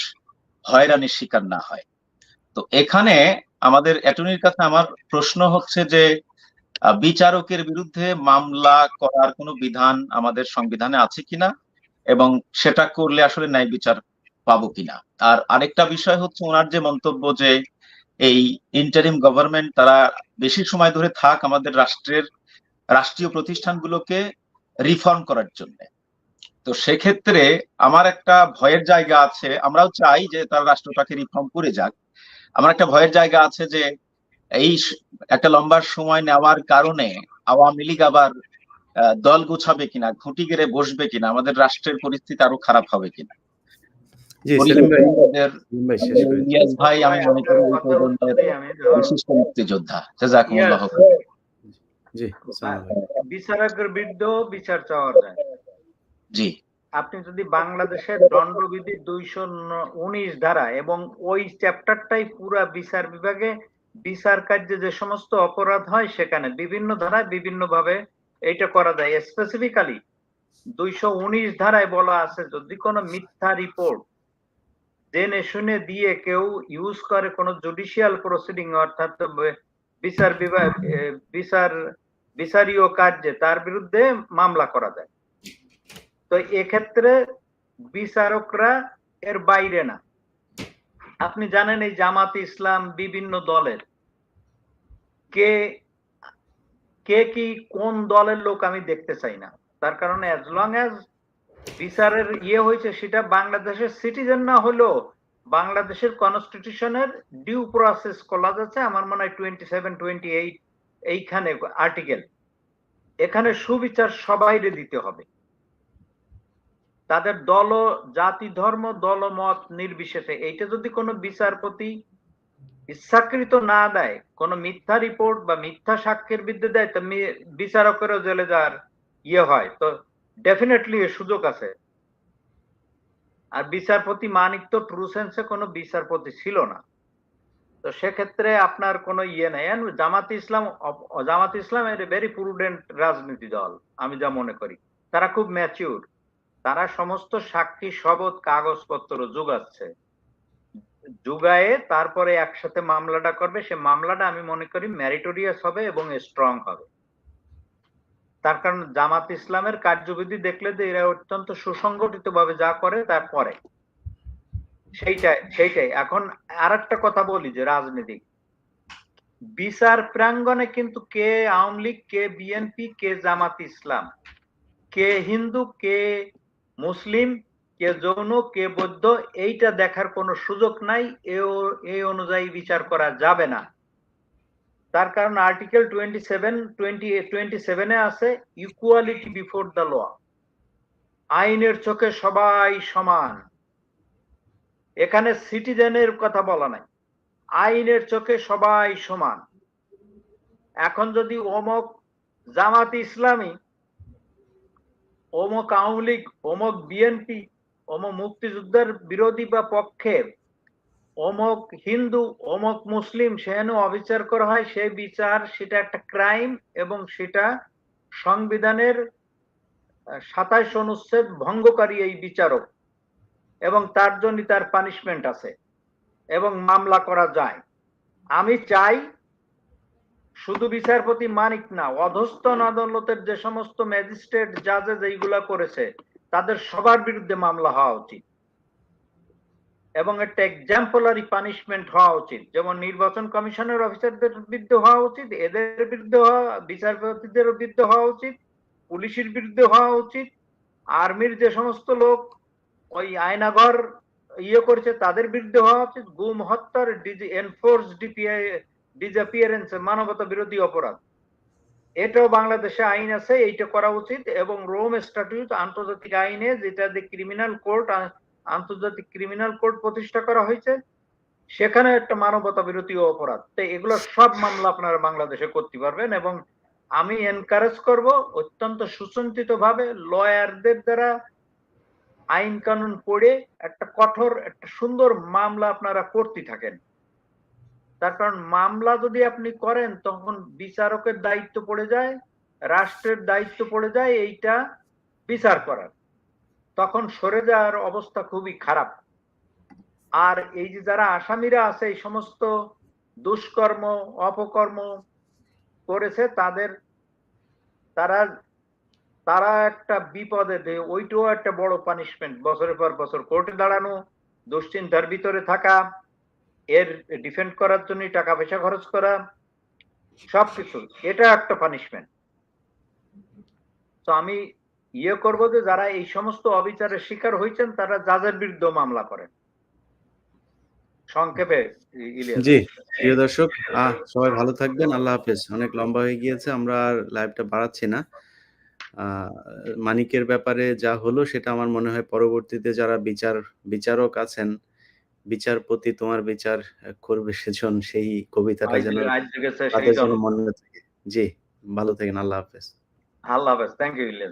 হয়রানির শিকার না হয়। তো এখানে আমাদের অ্যাটর্নির কাছে আমার প্রশ্ন হচ্ছে যে বিচারকের বিরুদ্ধে মামলা করার কোনো বিধান আমাদের সংবিধানে আছে কিনা, এবং সেটা করলে আসলে ন্যায় বিচার পাবো কিনা। আর আরেকটা বিষয় হচ্ছে ওনার যে মন্তব্য যে এই ইন্টারিম গভর্নমেন্ট তারা বেশি সময় ধরে থাক আমাদের রাষ্ট্রীয় প্রতিষ্ঠানগুলোকে রিফর্ম করার জন্য। তো সেক্ষেত্রে আমার একটা ভয়ের জায়গা আছে। আমরাও চাই যে তারা রাষ্ট্রটাকে রিফর্ম করে যাক। আমার একটা ভয়ের জায়গা আছে যে এই একটা লম্বা সময় নেওয়ার কারণে আওয়ামী লীগ আবার দল গুছাবে কিনা, ঘুঁটি গেড়ে বসবে কিনা, আমাদের রাষ্ট্রের পরিস্থিতি আরো খারাপ হবে কিনা। জি, সেলিম ভাই, আমাদের সেলিম ভাই শেষ করে দিন। ইলিয়াস ভাই আমি ভাই মনে আপনার করি এই কথার উত্তর প্রজন্মের দিই আমি। ধর বিশিষ্ট মুক্তিযোদ্ধা। ইয়াস, জাযাকুমুল্লাহ খাইর। জি, সালাম ভাই। বিচারকের বিরুদ্ধেও বিচার চাওয়া যায়। জি। আপনি যদি বাংলাদেশের দণ্ডবিধির 219 ধারা এবং ওই চ্যাপ্টারটাই পুরা বিচার বিভাগে বিচার কার্যে যে সমস্ত অপরাধ হয় সেখানে বিভিন্ন ধারায় বিভিন্ন ভাবে এইটা করা যায়। স্পেসিফিক্যালি 219 ধারায় বলা আছে যদি কোনো মিথ্যা রিপোর্ট জেনে শুনে দিয়ে কেউ ইউজ করে কোনো জুডিশিয়াল প্রসিডিং অর্থাৎ বিচার বিভাগ বিচারীয় কার্যে তার বিরুদ্ধে মামলা করা যায়। তো এক্ষেত্রে বিচারকরা এর বাইরে না। আপনি জানেন এই জামাত ইসলাম বিভিন্ন দলের কে কে কি কোন দলের লোক আমি দেখতে চাই না। তার কারণে অ্যাজ লং অ্যাজ বিচারের হয়েছে সেটা বাংলাদেশের সিটিজেন না হলেও বাংলাদেশের কনস্টিটিউশনের ডিউ প্রসেস ক্লজ আছে আমার মনে হয় 27-28 এইখানে আর্টিকেল। এখানে সুবিচার সবাইরে দিতে হবে, তাদের দল জাতি ধর্ম দলমত নির্বিশেষে। এইটা যদি কোনো বিচারপতি ইচ্ছাকৃত না দেয়, কোনো মিথ্যা রিপোর্ট বা মিথ্যা সাক্ষ্যের বিরুদ্ধে দেয়, তো বিচারকেরও জেলে যাওয়ার হয়, তো ডেফিনেটলি এর সুযোগ আছে। আর বিচারপতি মানিক তো ট্রু সেন্সে কোনো বিচারপতি ছিল না, তো সেক্ষেত্রে আপনার কোনো নাই। জামাত ইসলাম এর ভেরি প্রুডেন্ট রাজনীতি দল আমি যা মনে করি। তারা খুব ম্যাচিউর, তারা সমস্ত সাক্ষী শপথ কাগজপত্র যোগাচ্ছে, যোগায়ে তারপরে একসাথে মামলাটা করবে। সে মামলাটা আমি মনে করি ম্যারিটোরিয়াস হবে এবং স্ট্রং হবে। তার কারণ জামাত ইসলামের কার্যবিধি দেখলে যে এরা অত্যন্ত সুসংগঠিত ভাবে যা করে তার পরে সেইটাই। এখন আরেকটা কথা বলি যে রাজনীতি বিচার প্রাঙ্গণে কিন্তু কে আওয়ামী লীগ, কে বিএনপি, কে জামাত ইসলাম, কে হিন্দু, কে মুসলিম, কে জৈন, কে বৌদ্ধ, এইটা দেখার কোনো সুযোগ নাই। এই অনুযায়ী বিচার করা যাবে না। তার কারণ আর্টিকেল 27 আছে ইকুয়ালিটি বিফোর দ্য ল, আইনের চোখে সবাই সমান। এখানে সিটিজেনের কথা বলা নাই, আইনের চোখে সবাই সমান। এখন যদি অমক জামাত ইসলামী, অমক আওয়ামী লীগ, অমক বিএনপি, অমক মুক্তিযুদ্ধের বিরোধী বা পক্ষে, অমক হিন্দু, অমক মুসলিম সেখানে অবিচার করা হয়, সেই বিচার সেটা একটা ক্রাইম এবং সেটা সংবিধানের 27 অনুচ্ছেদ ভঙ্গকারী এই বিচারক, এবং তার জন্য তার পানিশমেন্ট আছে এবং মামলা করা যায়। আমি চাই শুধু বিচারপতি মানিক না, অধস্তন আদালতের যে সমস্ত ম্যাজিস্ট্রেট জাজেস এইগুলা করেছে তাদের সবার বিরুদ্ধে মামলা হওয়া উচিত এবং একটা এক্সাম্পলারি পানিশমেন্ট হওয়া উচিত। যেমন নির্বাচন কমিশনের অফিসারদের বিরুদ্ধে হওয়া উচিত, এদের বিরুদ্ধে বিচারপতিদের বিরুদ্ধে হওয়া উচিত, পুলিশের বিরুদ্ধে হওয়া উচিত, আর্মির যে সমস্ত লোক ওই আয়নাঘর করেছে তাদের বিরুদ্ধে হওয়া উচিত, গুম হত্যার এনফোর্স ডিসঅ্যাপিয়ারেন্স মানবতা বিরোধী অপরাধ, এটাও বাংলাদেশে আইন আছে, এইটা করা উচিত। এবং রোম স্ট্যাটিউট আন্তর্জাতিক আইনে যেটা ক্রিমিনাল কোর্ট, আন্তর্জাতিক ক্রিমিনাল কোর্ট প্রতিষ্ঠা করা হয়েছে, সেখানে একটা মানবতা বিরোধী অপরাধ। তো এগুলো সব মামলা আপনারা বাংলাদেশে করতে পারবেন এবং আমি এনকারেজ করব অত্যন্ত সুচিন্তিত ভাবে লয়ারদের দ্বারা আইন কানুন পড়ে একটা কঠোর একটা সুন্দর মামলা আপনারা করতে থাকেন। তার কারণ মামলা যদি আপনি করেন তখন বিচারকের দায়িত্ব পড়ে যায়, রাষ্ট্রের দায়িত্ব পড়ে যায় এইটা বিচার করার, তখন সরে যাওয়ার অবস্থা খুবই খারাপ। আর এই যে যারা আসামিরা আছে এই সমস্ত দুষ্কর্ম অপকর্ম করেছে তারা একটা বিপদে দেয়, ওইটাও একটা বড় পানিশমেন্ট। বছরের পর বছর কোর্টে দাঁড়ানো, দুশ্চিন্তার ভিতরে থাকা, এর ডিফেন্ড করার জন্য টাকা পয়সা খরচ করা, সবকিছু এটা একটা পানিশমেন্ট। তো আমি করব যে যারা এই সমস্ত অবিচারের শিকার হয়েছেন তারা জাজের বিরুদ্ধে মামলা করেন। সংক্ষেপে জি, প্রিয় দর্শক, সবাই ভালো থাকবেন। আল্লাহ হাফেজ। অনেক লম্বা হয়ে গিয়েছে, আমরা আর লাইভটা বাড়াচ্ছি না। মানিকের ব্যাপারে যা হলো সেটা আমার মনে হয় পরবর্তীতে যারা বিচারক আছেন, বিচারপতি তোমার বিচার করবে সেজন, সেই কবিতাটা যেন তাদের যেন মনে থাকে। জি, ভালো থাকেন। আল্লাহ হাফেজ। আল্লাহ হাফেজ। Thank you Ilias.